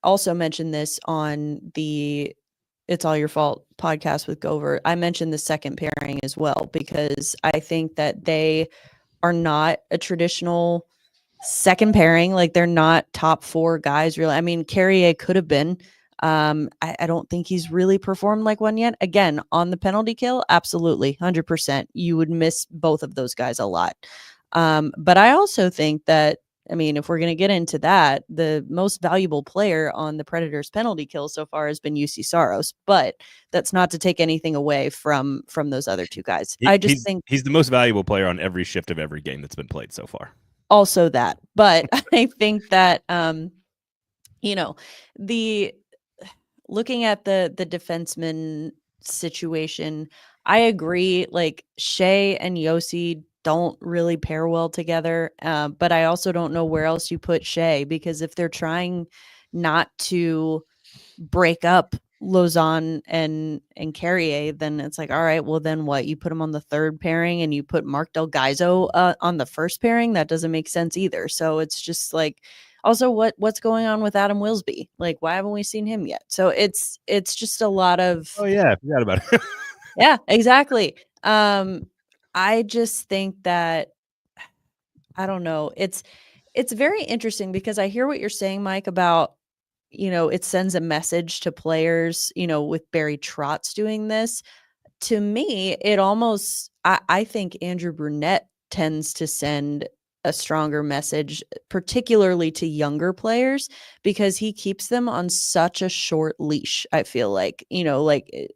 also mentioned this on the It's All Your Fault podcast with Gover. I mentioned the second pairing as well, because I think that they are not a traditional second pairing. Like, they're not top four guys, really. I mean, Carrier could have been. I don't think he's really performed like one yet. Again, on the penalty kill, absolutely, 100%. You would miss both of those guys a lot. But I also think that, I mean, if we're going to get into that, the most valuable player on the Predators penalty kill so far has been UC Saros, but that's not to take anything away from those other two guys. I just think
he's the most valuable player on every shift of every game that's been played so far.
Also that, but I think that, looking at the defenseman situation, I agree. Like, Shea and Yossi don't really pair well together. But I also don't know where else you put Shea, because if they're trying not to break up Lausanne and Carrier, then it's like, all right, well, then what? You put him on the third pairing and you put Mark Del Gaizo on the first pairing? That doesn't make sense either. So it's just like, also, what's going on with Adam Wilsby? Like, why haven't we seen him yet? So it's just a lot of.
Oh yeah, I forgot about it.
Yeah, exactly. I just think that, I don't know. It's very interesting, because I hear what you're saying, Mike, about, it sends a message to players, with Barry Trotz doing this. To me, it almost, I think Andrew Brunette tends to send a stronger message, particularly to younger players, because he keeps them on such a short leash. I feel like,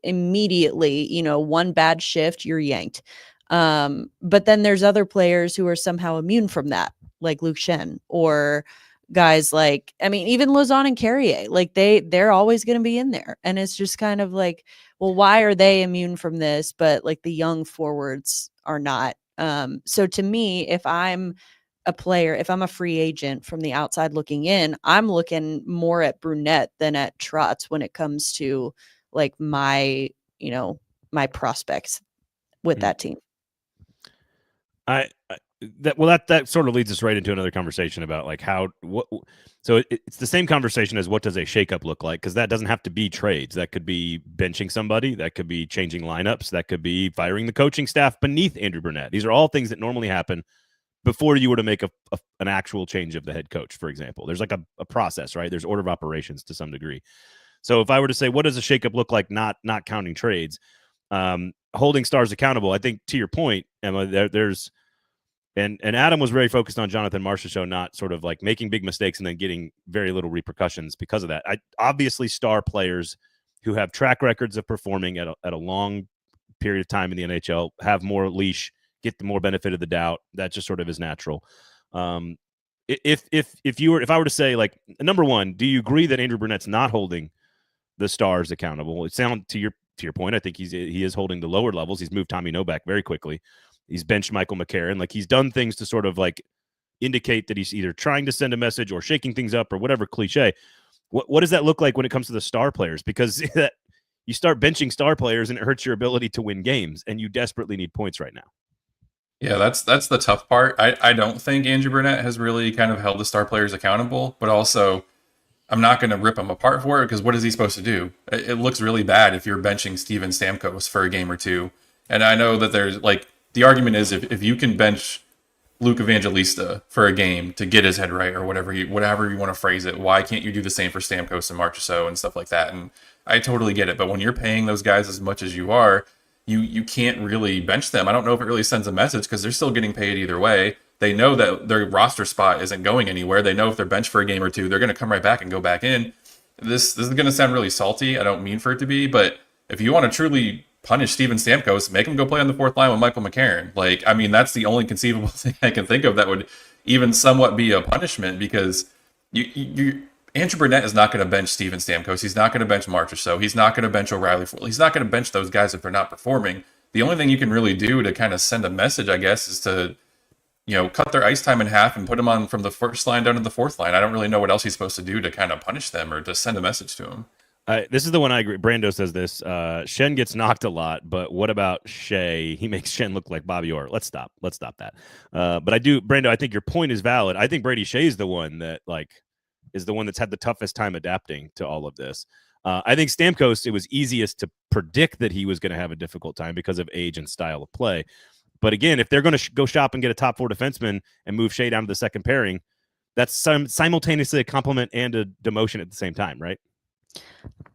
immediately, one bad shift, you're yanked. But then there's other players who are somehow immune from that, like Luke Shen, or guys like, I mean, even Lausanne and Carrier, like they're always going to be in there. And it's just kind of like, well, why are they immune from this, but like the young forwards are not? So to me, if I'm a player, if I'm a free agent from the outside looking in, I'm looking more at Brunette than at Trotz when it comes to like my prospects with that team.
That sort of leads us right into another conversation about like it's the same conversation as what does a shakeup look like, because that doesn't have to be trades. That could be benching somebody, that could be changing lineups, that could be firing the coaching staff beneath Andrew Brunette. These are all things that normally happen before you were to make an actual change of the head coach, for example. There's like a process, right? There's order of operations to some degree. So if I were to say, what does a shakeup look like, not counting trades, holding stars accountable, I think to your point, Emma, there's and Adam was very focused on Jonathan Marchessault show, not sort of like making big mistakes and then getting very little repercussions because of that. Obviously star players who have track records of performing at a long period of time in the NHL have more leash, get the more benefit of the doubt. That just sort of is natural. If I were to say, like, number one, do you agree that Andrew Brunette's not holding the stars accountable? It sounds to your point. I think he is holding the lower levels. He's moved Tommy Novak very quickly. He's benched Michael McCarron. Like, he's done things to sort of like indicate that he's either trying to send a message or shaking things up or whatever cliche. What does that look like when it comes to the star players? Because you start benching star players and it hurts your ability to win games, and you desperately need points right now.
Yeah, that's the tough part. I don't think Andrew Brunette has really kind of held the star players accountable, but also I'm not going to rip him apart for it, because what is he supposed to do? It looks really bad if you're benching Steven Stamkos for a game or two. And I know that there's like, the argument is if you can bench Luke Evangelista for a game to get his head right, or whatever you want to phrase it, why can't you do the same for Stamkos and Marchessault and stuff like that? And I totally get it. But when you're paying those guys as much as you are, you can't really bench them. I don't know if it really sends a message, because they're still getting paid either way. They know that their roster spot isn't going anywhere. They know if they're benched for a game or two, they're going to come right back and go back in. This is going to sound really salty. I don't mean for it to be, but if you want to truly punish Steven Stamkos, make him go play on the fourth line with Michael McCarron. Like, I mean, that's the only conceivable thing I can think of that would even somewhat be a punishment, because Andrew Brunette is not going to bench Steven Stamkos. He's not going to bench Marchessault. He's not going to bench O'Reilly. He's not going to bench those guys if they're not performing. The only thing you can really do to kind of send a message, I guess, is to, cut their ice time in half and put them on from the first line down to the fourth line. I don't really know what else he's supposed to do to kind of punish them or to send a message to them.
This is the one I agree. Brando says this. Shen gets knocked a lot, but what about Shea? He makes Shen look like Bobby Orr. Let's stop that. But I do, Brando, I think your point is valid. I think Brady Shea is the one that, like, is the one that's had the toughest time adapting to all of this. I think Stamkos, it was easiest to predict that he was going to have a difficult time because of age and style of play. But again, if they're going to go shop and get a top 4 defenseman and move Shea down to the second pairing, that's simultaneously a compliment and a demotion at the same time, right?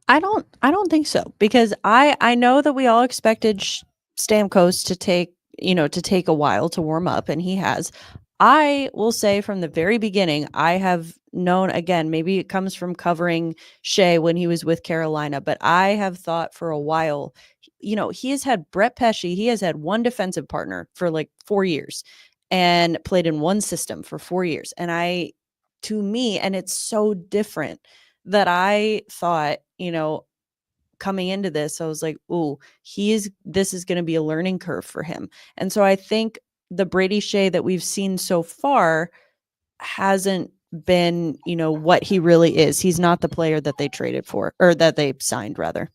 I don't think so, because I know that we all expected Stamkos to take a while to warm up, and he has. I will say from the very beginning, I have known, again, maybe it comes from covering Shea when he was with Carolina, but I have thought for a while, he has had Brett Pesce. He has had one defensive partner for like 4 years and played in one system for 4 years. And and it's so different that I thought, coming into this, I was like, ooh, this is going to be a learning curve for him. And so I think the Brady Shea that we've seen so far hasn't been, what he really is. He's not the player that they traded for, or that they signed, rather.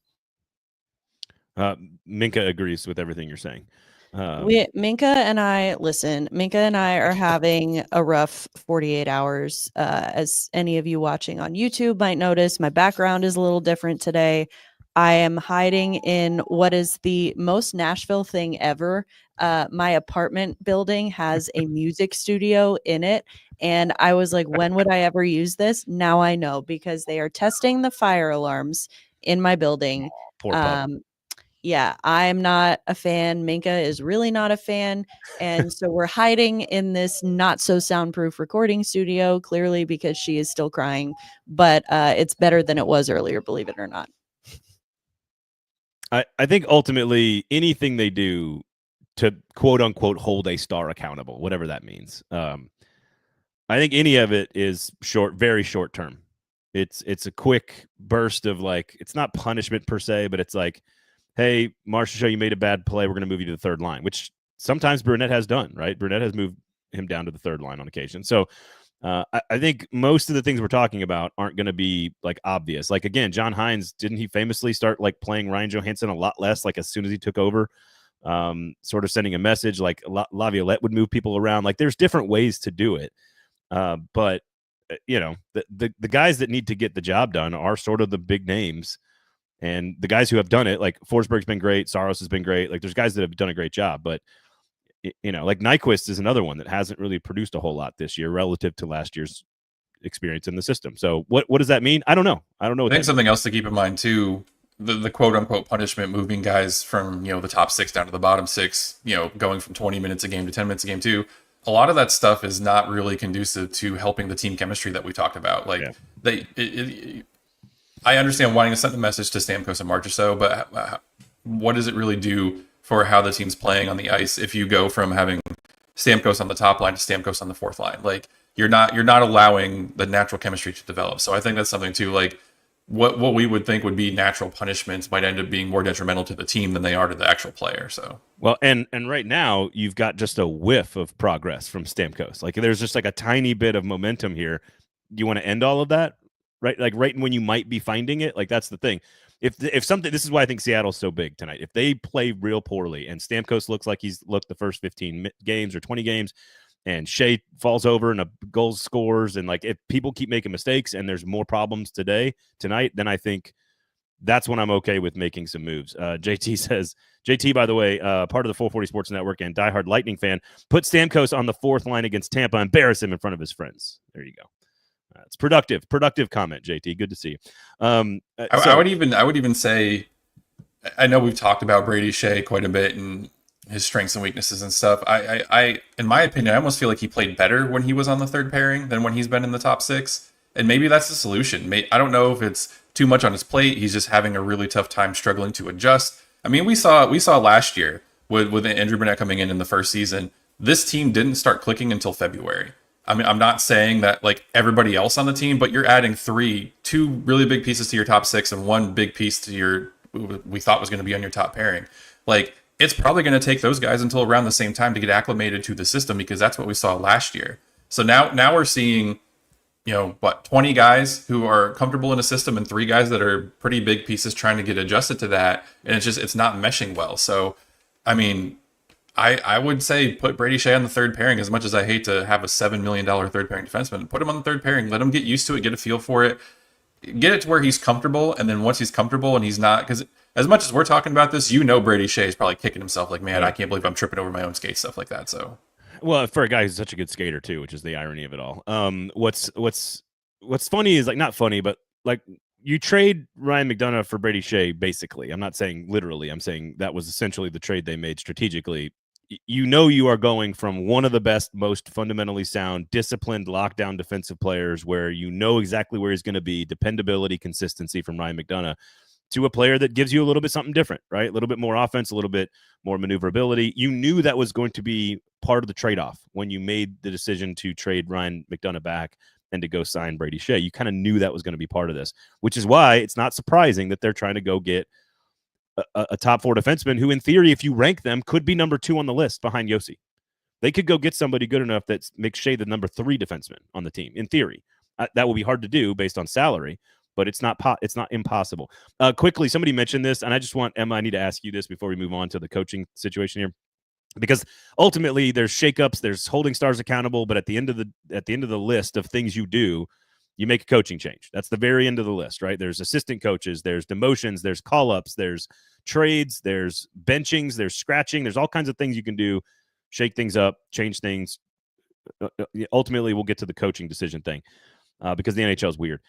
Minka agrees with everything you're saying.
Minka and I are having a rough 48 hours. As any of you watching on YouTube might notice, my background is a little different today. I am hiding in what is the most Nashville thing ever. My apartment building has a music studio in it. And I was like, when would I ever use this? Now I know, because they are testing the fire alarms in my building.
Poor pup.
Yeah, I'm not a fan. Minka is really not a fan. And so we're hiding in this not so soundproof recording studio, clearly because she is still crying. But it's better than it was earlier, believe it or not.
I think ultimately anything they do to quote unquote hold a star accountable, whatever that means, I think any of it is very short term. It's a quick burst of, like, it's not punishment per se, but it's like, hey, Marchessault, you made a bad play, we're going to move you to the third line, which sometimes Brunette has done, right? Brunette has moved him down to the third line on occasion. So I think most of the things we're talking about aren't going to be, like, obvious. Like, again, John Hines, didn't he famously start, like, playing Ryan Johansson a lot less, like, as soon as he took over, sort of sending a message, like Laviolette would move people around. Like, there's different ways to do it. But, the guys that need to get the job done are sort of the big names. And the guys who have done it, like Forsberg's been great, Saros has been great. Like, there's guys that have done a great job, but like Nyquist is another one that hasn't really produced a whole lot this year relative to last year's experience in the system. So what does that mean? I don't know. I think
something else to keep in mind too, the quote unquote punishment, moving guys from, the top 6 down to the bottom 6, going from 20 minutes a game to 10 minutes a game too. A lot of that stuff is not really conducive to helping the team chemistry that we talked about. Like, I understand wanting to send a message to Stamkos and Marchessault, but what does it really do for how the team's playing on the ice if you go from having Stamkos on the top line to Stamkos on the fourth line? Like, you're not allowing the natural chemistry to develop. So I think that's something too. Like, what we would think would be natural punishments might end up being more detrimental to the team than they are to the actual player. So
well, and right now you've got just a whiff of progress from Stamkos. Like, there's just like a tiny bit of momentum here. Do you want to end all of that? Right, like right when you might be finding it, like that's the thing. If something, this is why I think Seattle's so big tonight. If they play real poorly and Stamkos looks like he's looked the first 15 games or 20 games, and Shea falls over and a goal scores, and like if people keep making mistakes and there's more problems tonight, then I think that's when I'm okay with making some moves. JT says, JT, by the way, part of the 440 Sports Network and diehard Lightning fan, put Stamkos on the fourth line against Tampa, embarrass him in front of his friends. There you go. It's productive comment, JT. Good to see you.
I would even say, I know we've talked about Brady Shea quite a bit and his strengths and weaknesses and stuff. I in my opinion, I almost feel like he played better when he was on the third pairing than when he's been in the top 6. And maybe that's the solution. I don't know if it's too much on his plate. He's just having a really tough time struggling to adjust. I mean, we saw last year with Andrew Brunette coming in the first season, this team didn't start clicking until February. I mean, I'm not saying that like everybody else on the team, but you're adding two really big pieces to your top 6 and one big piece to we thought was going to be on your top pairing. Like, it's probably going to take those guys until around the same time to get acclimated to the system, because that's what we saw last year. So now we're seeing, 20 guys who are comfortable in a system and 3 guys that are pretty big pieces trying to get adjusted to that. And it's not meshing well. So, I mean, I would say put Brady Shea on the third pairing. As much as I hate to have a $7 million third pairing defenseman, put him on the third pairing. Let him get used to it, get a feel for it, get it to where he's comfortable. And then once he's comfortable and he's not, because as much as we're talking about this, Brady Shea is probably kicking himself like, man, I can't believe I'm tripping over my own skate, stuff like that. So,
well, for a guy who's such a good skater too, which is the irony of it all. What's funny is, like, not funny, but like, you trade Ryan McDonagh for Brady Shea, basically. I'm not saying literally. I'm saying that was essentially the trade they made strategically. You are going from one of the best, most fundamentally sound, disciplined, lockdown defensive players where you know exactly where he's going to be, dependability, consistency from Ryan McDonagh, to a player that gives you a little bit something different, right? A little bit more offense, a little bit more maneuverability. You knew that was going to be part of the trade-off when you made the decision to trade Ryan McDonagh back and to go sign Brady Shea. You kind of knew that was going to be part of this, which is why it's not surprising that they're trying to go get a top four defenseman who, in theory, if you rank them, could be number 2 on the list behind Yossi. They could go get somebody good enough that makes Shea the number 3 defenseman on the team. In theory, that will be hard to do based on salary, but it's not impossible. Quickly, somebody mentioned this, and I just want Emma, I need to ask you this before we move on to the coaching situation here. Because ultimately there's shakeups, there's holding stars accountable, but at the end of the list of things you do, you make a coaching change. That's the very end of the list, right? There's assistant coaches, there's demotions, there's call-ups, there's trades, there's benchings, there's scratching, there's all kinds of things you can do, shake things up, change things. Ultimately, we'll get to the coaching decision thing because the NHL is weird.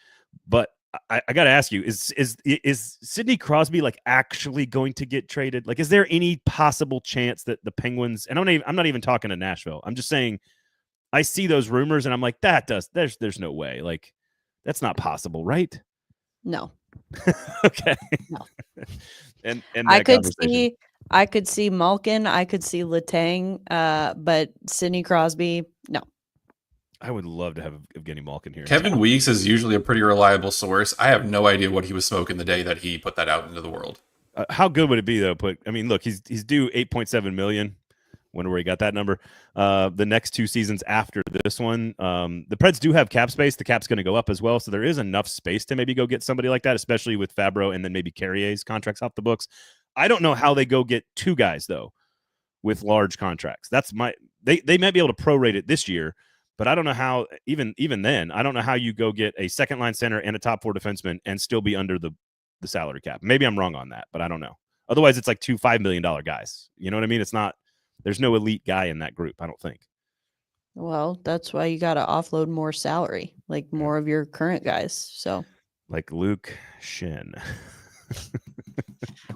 But I got to ask you, is Sidney Crosby like actually going to get traded? Like, is there any possible chance that the Penguins, and I'm not even talking to Nashville, I'm just saying I see those rumors and I'm like, there's no way. Like, that's not possible, right?
No.
Okay.
No.
and
I could see Malkin, I could see Letang, but Sidney Crosby, no.
I would love to have Evgeny Malkin here.
Kevin Weeks is usually a pretty reliable source. I have no idea what he was smoking the day that he put that out into the world.
How good would it be, though? Look, he's due $8.7 million. Wonder where he got that number. The next 2 seasons after this one, the Preds do have cap space. The cap's going to go up as well, so there is enough space to maybe go get somebody like that, especially with Fabro and then maybe Carrier's contracts off the books. I don't know how they go get 2 guys though with large contracts. They might be able to prorate it this year. But I don't know how, even then, I don't know how you go get a second-line center and a top 4 defenseman and still be under the salary cap. Maybe I'm wrong on that, but I don't know. Otherwise, it's like 2 $5 million guys. You know what I mean? There's no elite guy in that group, I don't think.
Well, that's why you got to offload more salary, like more of your current guys. So,
like Luke Shin.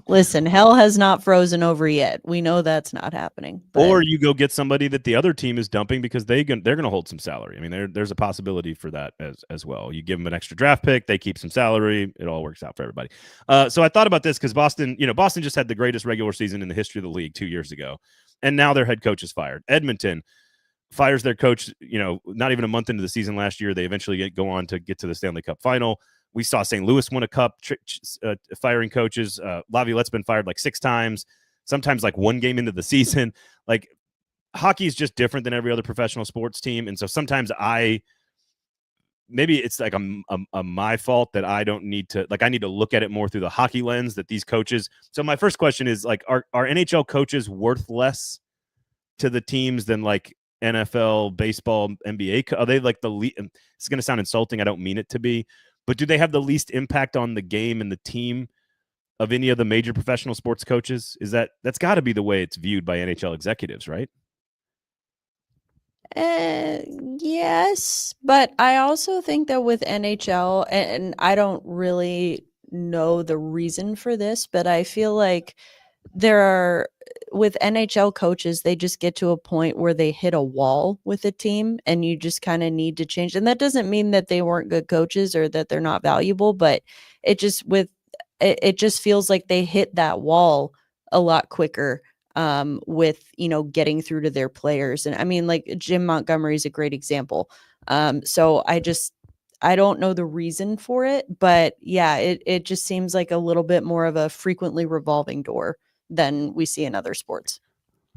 Listen, hell has not frozen over yet. We know that's not happening. But...
Or you go get somebody that the other team is dumping because they're going to hold some salary. I mean, there's a possibility for that as well. You give them an extra draft pick, they keep some salary. It all works out for everybody. So I thought about this because Boston just had the greatest regular season in the history of the league 2 years ago, and now their head coach is fired. Edmonton fires their coach. Not even a month into the season last year, they eventually go on to get to the Stanley Cup final. We saw St. Louis win a cup, firing coaches. Laviolette's been fired like 6 times, sometimes like 1 game into the season. Like, hockey is just different than every other professional sports team. And so sometimes maybe it's like a my fault that I don't need to, like, I need to look at it more through the hockey lens that these coaches. So my first question is, like, are NHL coaches worth less to the teams than like NFL, baseball, NBA? Are they like the least? It's going to sound insulting. I don't mean it to be. But do they have the least impact on the game and the team of any of the major professional sports coaches? That's got to be the way it's viewed by NHL executives, right?
Yes, but I also think that with NHL, and I don't really know the reason for this, but I feel like with NHL coaches, they just get to a point where they hit a wall with a team and you just kind of need to change. And that doesn't mean that they weren't good coaches or that they're not valuable, but it just feels like they hit that wall a lot quicker with, getting through to their players. And I mean, like, Jim Montgomery is a great example. So I don't know the reason for it, but yeah, it just seems like a little bit more of a frequently revolving door than we see in other sports.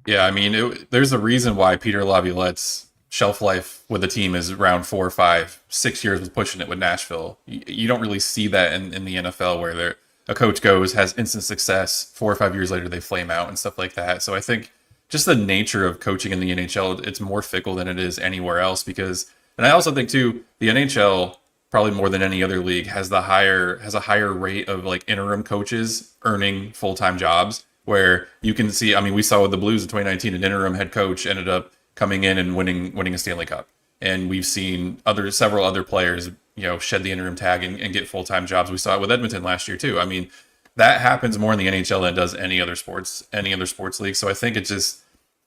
Yeah, I mean, there's a reason why Peter Laviolette's shelf life with a team is around 4 or 5, 6 years with pushing it with Nashville. You don't really see that in the NFL where a coach has instant success, 4 or 5 years later they flame out and stuff like that. So I think just the nature of coaching in the NHL, it's more fickle than it is anywhere else because, and I also think too, the NHL probably more than any other league has a higher rate of like interim coaches earning full-time jobs where you can see, I mean, we saw with the Blues in 2019, an interim head coach ended up coming in and winning a Stanley Cup. And we've seen several other players, shed the interim tag and get full-time jobs. We saw it with Edmonton last year too. I mean, that happens more in the NHL than it does any other sports league. So I think it's just,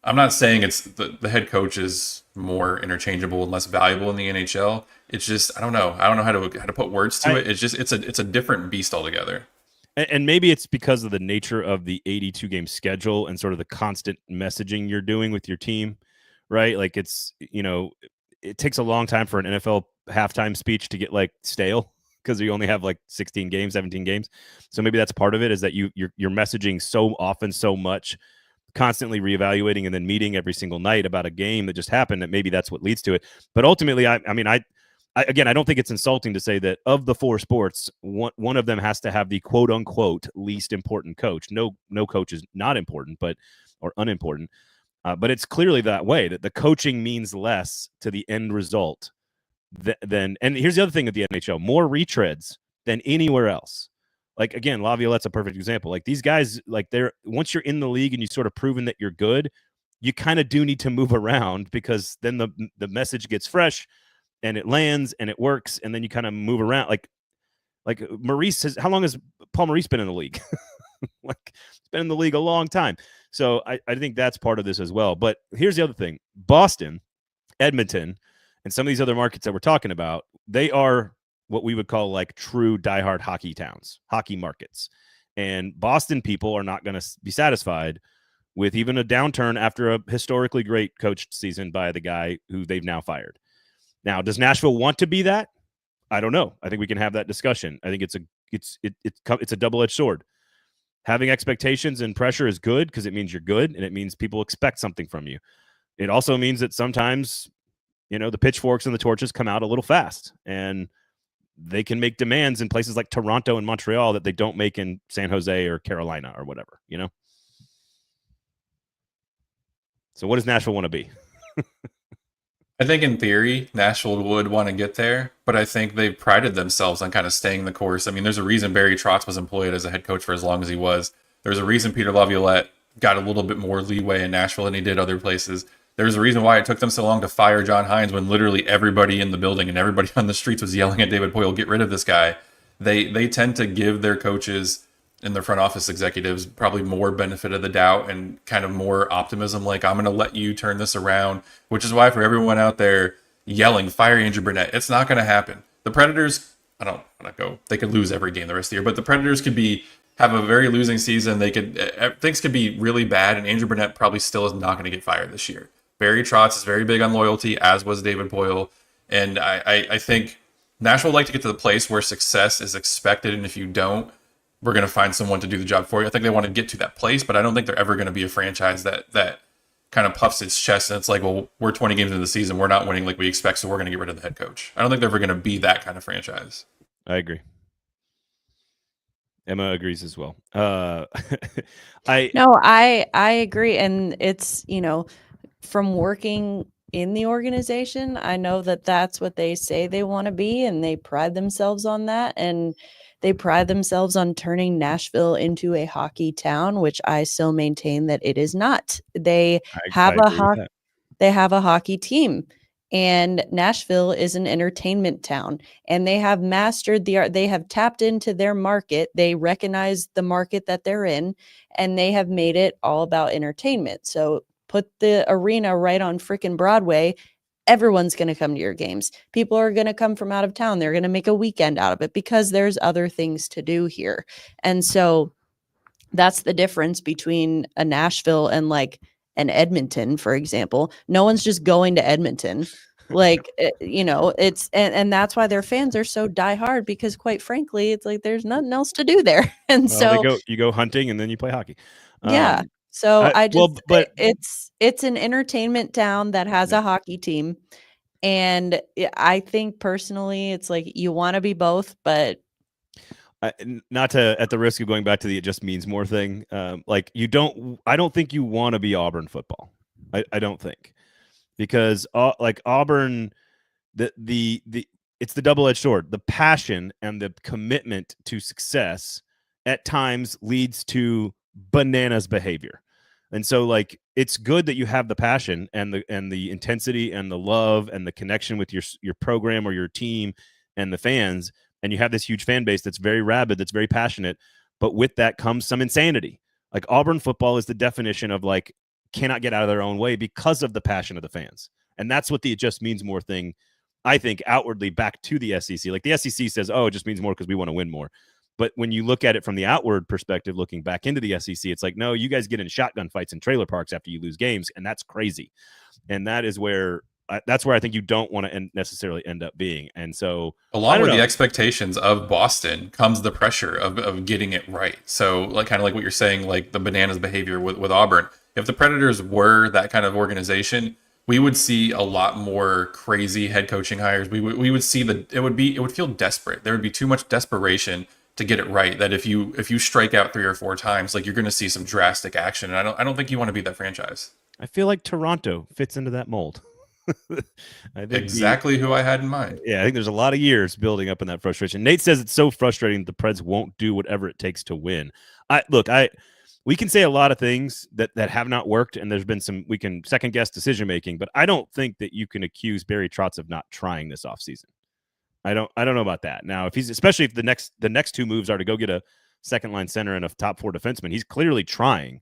I'm not saying it's the head coach is more interchangeable and less valuable in the NHL. It's just, I don't know how to put words to it. It's just, it's a different beast altogether.
And maybe it's because of the nature of the 82 game schedule and sort of the constant messaging you're doing with your team, right? Like it's, it takes a long time for an NFL halftime speech to get like stale because you only have like 16 games, 17 games. So maybe that's part of it, is that you're messaging so often, so much, constantly reevaluating and then meeting every single night about a game that just happened, that maybe that's what leads to it. But ultimately, I don't think it's insulting to say that of the four sports, one of them has to have the quote unquote least important coach. No coach is not important, or unimportant. But it's clearly that way, that the coaching means less to the end result than. And here's the other thing with the NHL: more retreads than anywhere else. Like, again, Laviolette's a perfect example. Like, these guys, like, once you're in the league and you've sort of proven that you're good, you kind of do need to move around, because then the message gets fresh and it lands and it works, and then you kind of move around. Like Maurice how long has Paul Maurice been in the league? Like, he's been in the league a long time. So I think that's part of this as well. But here's the other thing: Boston, Edmonton, and some of these other markets that we're talking about, they are what we would call like true diehard hockey towns, hockey markets. And Boston people are not going to be satisfied with even a downturn after a historically great coached season by the guy who they've now fired. Now, does Nashville want to be that? I don't know. I think we can have that discussion. I think it's a double-edged sword. Having expectations and pressure is good because it means you're good, and it means people expect something from you. It also means that sometimes, the pitchforks and the torches come out a little fast, and they can make demands in places like Toronto and Montreal that they don't make in San Jose or Carolina or whatever, So what does Nashville want to be?
I think in theory, Nashville would want to get there, but I think they've prided themselves on kind of staying the course. I mean, there's a reason Barry Trotz was employed as a head coach for as long as he was. There's a reason Peter Laviolette got a little bit more leeway in Nashville than he did other places. There's a reason why it took them so long to fire John Hines when literally everybody in the building and everybody on the streets was yelling at David Poile, get rid of this guy. They tend to give their coaches and their front office executives probably more benefit of the doubt and kind of more optimism, like, I'm going to let you turn this around, which is why for everyone out there yelling, fire Andrew Brunette, it's not going to happen. The Predators, they could lose every game the rest of the year, but the Predators could have a very losing season. Things could be really bad, and Andrew Brunette probably still is not going to get fired this year. Barry Trotz is very big on loyalty, as was David Poile. And I think Nashville would like to get to the place where success is expected, and if you don't, we're going to find someone to do the job for you. I think they want to get to that place, but I don't think they're ever going to be a franchise that kind of puffs its chest and it's like, well, we're 20 games into the season, we're not winning like we expect, so we're going to get rid of the head coach. I don't think they're ever going to be that kind of franchise.
I agree. Emma agrees as well.
I agree. And it's, from working in the organization, I know that that's what they say they want to be, and they pride themselves on that. And they pride themselves on turning Nashville into a hockey town, which I still maintain that it is not. They have a hockey team, and Nashville is an entertainment town, and they have mastered the art. They have tapped into their market. They recognize the market that they're in, and they have made it all about entertainment. So put the arena right on freaking Broadway, everyone's going to come to your games. People are going to come from out of town. They're going to make a weekend out of it because there's other things to do here. And so that's the difference between a Nashville and like an Edmonton, for example. No one's just going to Edmonton. Like, it's, and that's why their fans are so diehard, because quite frankly, it's like, there's nothing else to do there. And
you go hunting and then you play hockey.
Yeah. So it's an entertainment town that has a hockey team. And I think personally, it's like, you want to be both, but
not to, at the risk of going back to the it just means more thing, like I don't think you want to be Auburn football. I don't think, because like Auburn, the it's the double-edged sword. The passion and the commitment to success at times leads to bananas behavior. And so like it's good that you have the passion and the intensity and the love and the connection with your program or your team and the fans, and you have this huge fan base that's very rabid, that's very passionate, but with that comes some insanity. Like Auburn football is the definition of like cannot get out of their own way because of the passion of the fans. And that's what the it just means more thing, I think, outwardly back to the SEC. Like the SEC says, oh, it just means more because we want to win more. But when you look at it from the outward perspective, looking back into the SEC, it's like, no, you guys get in shotgun fights in trailer parks after you lose games, and that's crazy. And that is where I think you don't want to necessarily end up being. And so
along with the expectations of Boston comes the pressure of getting it right. So like kind of like what you're saying, like the bananas behavior with Auburn. If the Predators were that kind of organization, we would see a lot more crazy head coaching hires. We would see it would feel desperate. There would be too much desperation to get it right, that if you strike out 3 or 4 times, like you're going to see some drastic action. And I don't think you want to be that franchise.
I feel like Toronto fits into that mold.
Exactly who I had in mind.
Yeah, I think there's a lot of years building up in that frustration. Nate says it's so frustrating that the Preds won't do whatever it takes to win. We can say a lot of things that have not worked, and there's been we can second guess decision making, but I don't think that you can accuse Barry Trotz of not trying this offseason. I don't know about that. Now, especially if the next 2 moves are to go get a second line center and a top 4 defenseman, he's clearly trying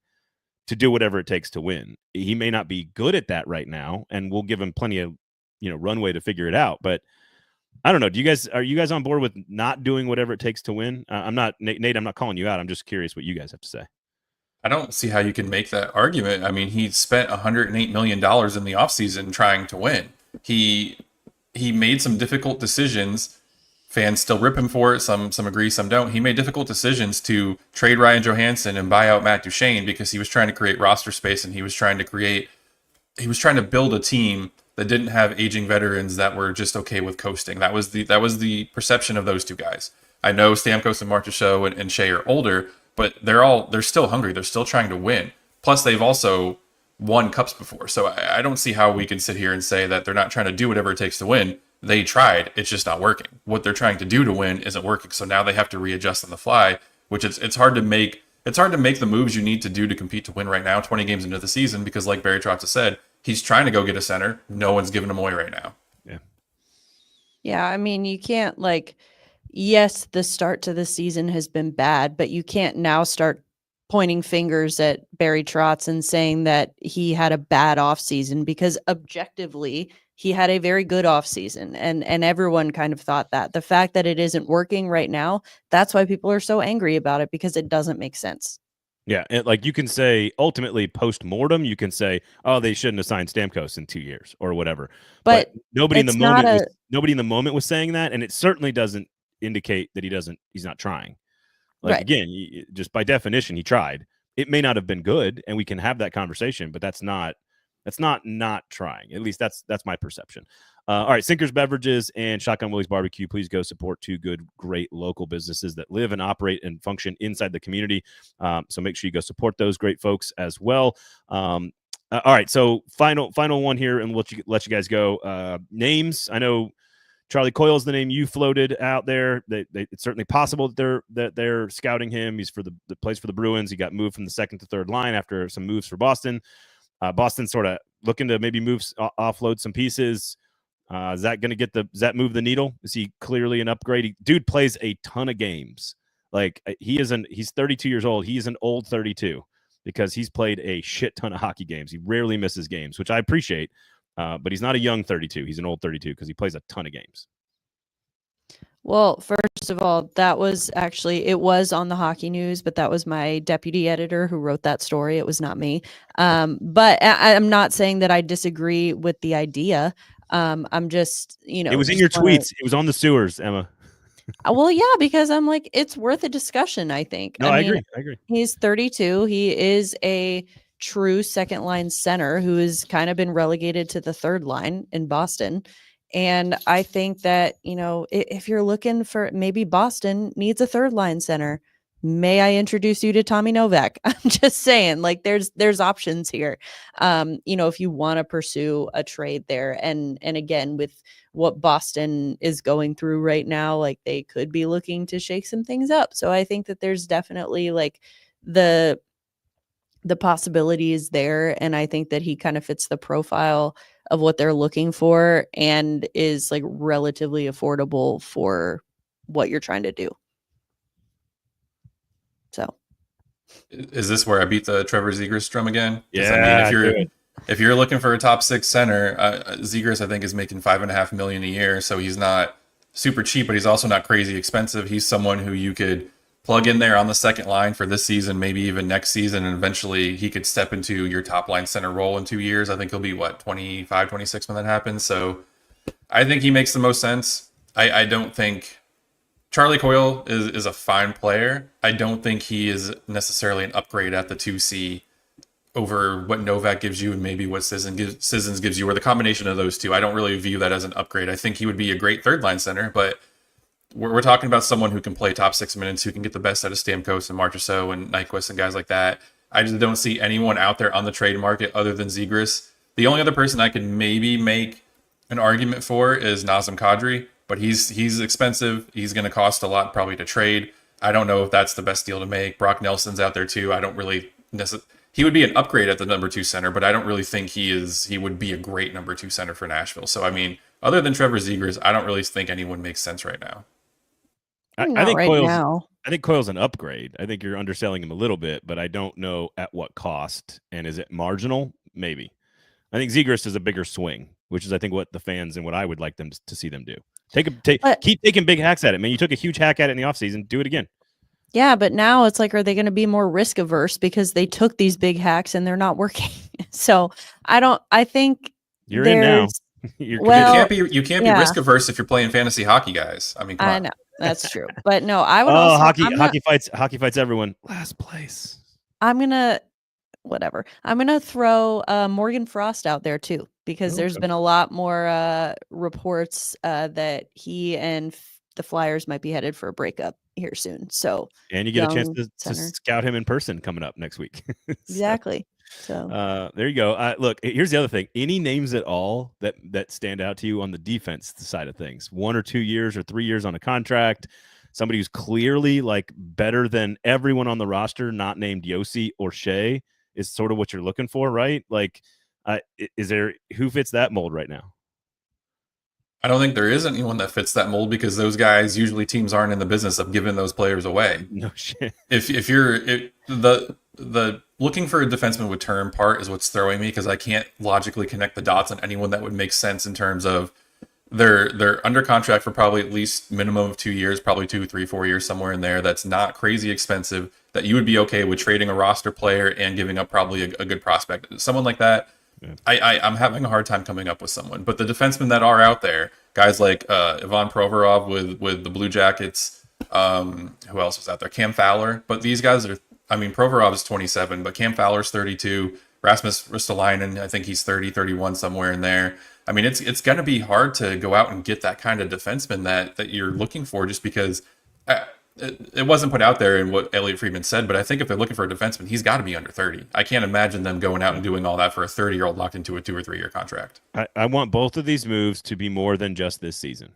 to do whatever it takes to win. He may not be good at that right now, and we'll give him plenty of runway to figure it out. But I don't know. Are you guys on board with not doing whatever it takes to win? I'm not, Nate. I'm not calling you out. I'm just curious what you guys have to say.
I don't see how you can make that argument. I mean, he spent $108 million in the offseason trying to win. He made some difficult decisions. Fans still rip him for it. Some agree, some don't. He made difficult decisions to trade Ryan Johansson and buy out Matt Duchene because he was trying to create roster space, and he was trying to build a team that didn't have aging veterans that were just okay with coasting. That was the perception of those 2 guys. I know Stamkos and Marchessault and Shea are older, but they're still hungry. They're still trying to win. Plus, they've also won cups before. So I don't see how we can sit here and say that they're not trying to do whatever it takes to win. They tried. It's just not working. What they're trying to do to win isn't working. So now they have to readjust on the fly, which it's hard to make. It's hard to make the moves you need to do to compete to win right now, 20 games into the season, because like Barry Trotz has said, he's trying to go get a center. No one's giving him away right now.
Yeah.
Yeah. I mean, you can't yes, the start to the season has been bad, but you can't now start pointing fingers at Barry Trotz and saying that he had a bad offseason, because objectively he had a very good offseason, and everyone kind of thought that. The fact that it isn't working right now, that's why people are so angry about it, because it doesn't make sense.
Yeah, like you can say ultimately post-mortem, you can say, oh, they shouldn't have signed Stamkos in 2 years or whatever. But nobody in the moment was saying that, and it certainly doesn't indicate that he's not trying. Like, again, just by definition, he tried. It may not have been good, and we can have that conversation, but that's not trying. At least that's my perception. All right, Sinkers Beverages and Shotgun Willie's Barbecue. Please go support 2 great local businesses that live and operate and function inside the community. So make sure you go support those great folks as well. All right, so final one here, and we'll let you guys go. Names. I know Charlie Coyle is the name you floated out there. It's certainly possible that they're scouting him. He's plays for the Bruins. He got moved from the 2nd to 3rd line after some moves for Boston. Boston sort of looking to maybe offload some pieces. Is that going to does that move the needle? Is he clearly an upgrade? Dude plays a ton of games. Like he's 32 years old. He's an old 32 because he's played a shit ton of hockey games. He rarely misses games, which I appreciate. But he's not a young 32. He's an old 32 because he plays a ton of games.
Well, first of all, it was on the Hockey News, but that was my deputy editor who wrote that story. It was not me. But I'm not saying that I disagree with the idea. I'm just,
it was in your tweets. It was on the sewers, Emma.
Well, yeah, because I'm like, it's worth a discussion, I think.
No, I agree.
He's 32. He is a true second line center who has kind of been relegated to the 3rd line in Boston. And I think that, if you're looking for, maybe Boston needs a third line center. May I introduce you to Tommy Novak? I'm just saying, like, there's options here. If you want to pursue a trade there, and again, with what Boston is going through right now, like, they could be looking to shake some things up. So I think that there's definitely, like, the possibility is there, and I think that he kind of fits the profile of what they're looking for and is, like, relatively affordable for what you're trying to do. So
is this where I beat the Trevor Zegras drum again? 'Cause,
Yeah,
if you're looking for a top 6 center, Zegras I think is making $5.5 million a year, so he's not super cheap, but he's also not crazy expensive. He's someone who you could plug in there on the second line for this season, maybe even next season, and eventually he could step into your top line center role in 2 years. I think he'll be 25, 26 when that happens. So I think he makes the most sense. I don't think Charlie Coyle is a fine player. I don't think he is necessarily an upgrade at the 2C over what Novak gives you and maybe what Sissons gives you, or the combination of those two. I don't really view that as an upgrade. I think he would be a great third line center, but we're talking about someone who can play top 6 minutes, who can get the best out of Stamkos and Marchessault and Nyquist and guys like that. I just don't see anyone out there on the trade market other than Zegras. The only other person I could maybe make an argument for is Nazem Kadri, but he's expensive. He's going to cost a lot probably to trade. I don't know if that's the best deal to make. Brock Nelson's out there too. I don't really he would be an upgrade at the number 2 center, but I don't really think he would be a great number 2 center for Nashville. So, I mean, other than Trevor Zegras, I don't really think anyone makes sense right now.
I think Coyle's an upgrade. I think you're underselling him a little bit, but I don't know at what cost. And is it marginal? Maybe. I think Zegras is a bigger swing, which is, I think, what the fans and what I would like them to see them do. Keep taking big hacks at it, man. You took a huge hack at it in the offseason. Do it again.
Yeah, but now it's like, are they going to be more risk averse because they took these big hacks and they're not working? So I think
you're in now.
You can't be risk averse if you're playing fantasy hockey, guys. I mean, come on.
I know that's true, but no, I would.
Hockey fights everyone. Last place.
I'm gonna throw Morgan Frost out there too, because there's been a lot more reports that he and the Flyers might be headed for a breakup here soon. So,
and you get a chance to scout him in person coming up next week.
Exactly. So
there you go. Look, here's the other thing. Any names at all that stand out to you on the defense side of things? 1 or 2 years or 3 years on a contract. Somebody who's clearly like better than everyone on the roster, not named Yossi or Shea, is sort of what you're looking for, right? Like, who fits that mold right now?
I don't think there is anyone that fits that mold, because those guys, usually teams aren't in the business of giving those players away.
No shit.
If you're the looking for a defenseman with term part is what's throwing me, because I can't logically connect the dots on anyone that would make sense in terms of they're under contract for probably at least minimum of 2 years, probably 2, 3, 4 years, somewhere in there. That's not crazy expensive, that you would be okay with trading a roster player and giving up probably a good prospect. Someone like that. Yeah. I'm having a hard time coming up with someone. But the defensemen that are out there, guys like Ivan Provorov with the Blue Jackets, who else was out there? Cam Fowler. But these guys are, I mean, Provorov is 27, but Cam Fowler's 32. Rasmus Ristolainen, I think he's 30, 31, somewhere in there. I mean, it's going to be hard to go out and get that kind of defenseman that you're looking for, just because it wasn't put out there in what Elliot Friedman said, but I think if they're looking for a defenseman, he's got to be under 30. I can't imagine them going out and doing all that for a 30-year-old locked into a 2 or 3 year contract.
I want both of these moves to be more than just this season.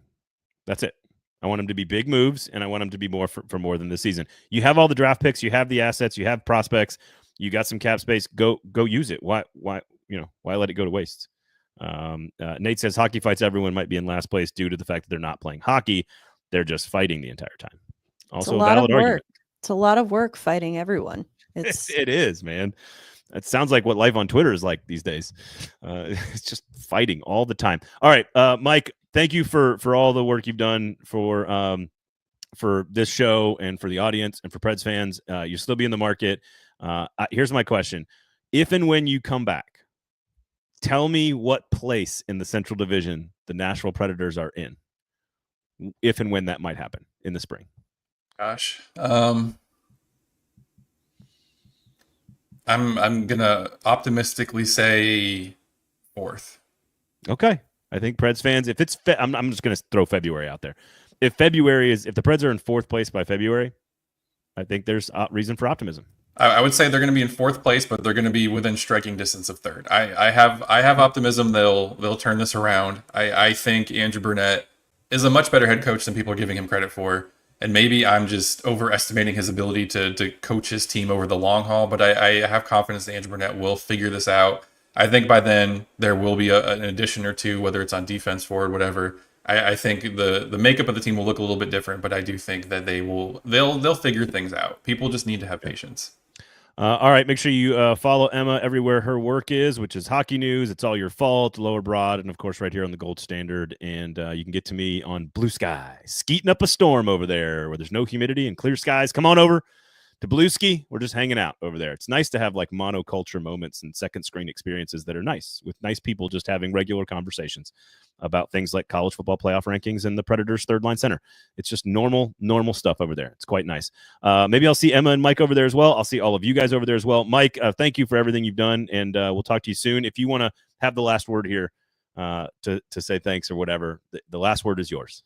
That's it. I want them to be big moves, and I want them to be more for more than this season. You have all the draft picks, you have the assets, you have prospects, you got some cap space. Go use it. Why let it go to waste? Nate says hockey fights everyone might be in last place due to the fact that they're not playing hockey. They're just fighting the entire time. Also, a valid argument.
It's a lot of work fighting everyone.
It is, man. It sounds like what life on Twitter is like these days. It's just fighting all the time. All right, Mike, thank you for all the work you've done for this show and for the audience and for Preds fans. You'll still be in the market. Here's my question. If and when you come back, tell me what place in the Central Division the Nashville Predators are in, if and when that might happen in the spring.
Gosh. I'm gonna optimistically say 4th.
Okay. I think Preds fans, if it's I'm just going to throw February out there. If the Preds are in 4th place by February, I think there's reason for optimism.
I would say they're going to be in 4th place, but they're going to be within striking distance of 3rd. I have optimism they'll turn this around. I think Andrew Brunette is a much better head coach than people are giving him credit for. And maybe I'm just overestimating his ability to coach his team over the long haul, but I have confidence that Andrew Brunette will figure this out. I think by then there will be an addition or two, whether it's on defense, forward, whatever. I think the makeup of the team will look a little bit different, but I do think that they'll figure things out. People just need to have patience.
All right, make sure you follow Emma everywhere her work is, which is Hockey News. It's All Your Fault, Lower Broad, and of course right here on the Gold Standard. And you can get to me on Blue Sky, skeeting up a storm over there where there's no humidity and clear skies. Come on over to Blue Ski. We're just hanging out over there. It's nice to have like monoculture moments and second screen experiences that are nice with nice people just having regular conversations about things like college football playoff rankings and the Predators' third line center. It's just normal stuff over there. It's quite nice. Maybe I'll see Emma and Mike over there as well. I'll see all of you guys over there as well. Mike, thank you for everything you've done, and we'll talk to you soon. If you want to have the last word here to say thanks or whatever, the last word is yours.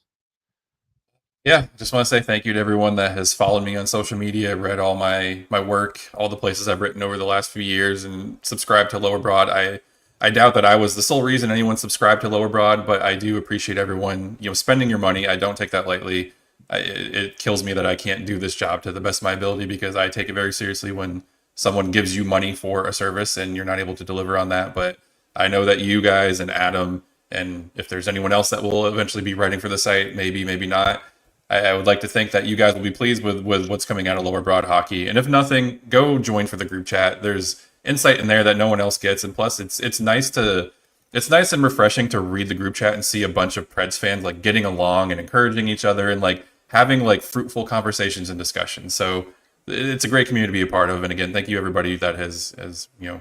Yeah, just want to say thank you to everyone that has followed me on social media, read all my work, all the places I've written over the last few years, and subscribed to Lower Broad. I doubt that I was the sole reason anyone subscribed to Lower Broad, but I do appreciate everyone, spending your money. I don't take that lightly. It kills me that I can't do this job to the best of my ability, because I take it very seriously when someone gives you money for a service and you're not able to deliver on that. But I know that you guys and Adam, and if there's anyone else that will eventually be writing for the site, maybe not, I would like to think that you guys will be pleased with what's coming out of Lower Broad Hockey. And if nothing, go join for the group chat. There's insight in there that no one else gets. And plus it's nice and refreshing to read the group chat and see a bunch of Preds fans like getting along and encouraging each other and like having like fruitful conversations and discussions. So it's a great community to be a part of. And again, thank you everybody that has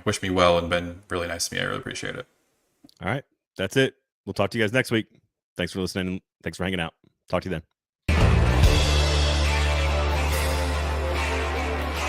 wished me well and been really nice to me. I really appreciate it.
All right. That's it. We'll talk to you guys next week. Thanks for listening. Thanks for hanging out. Talk to you then.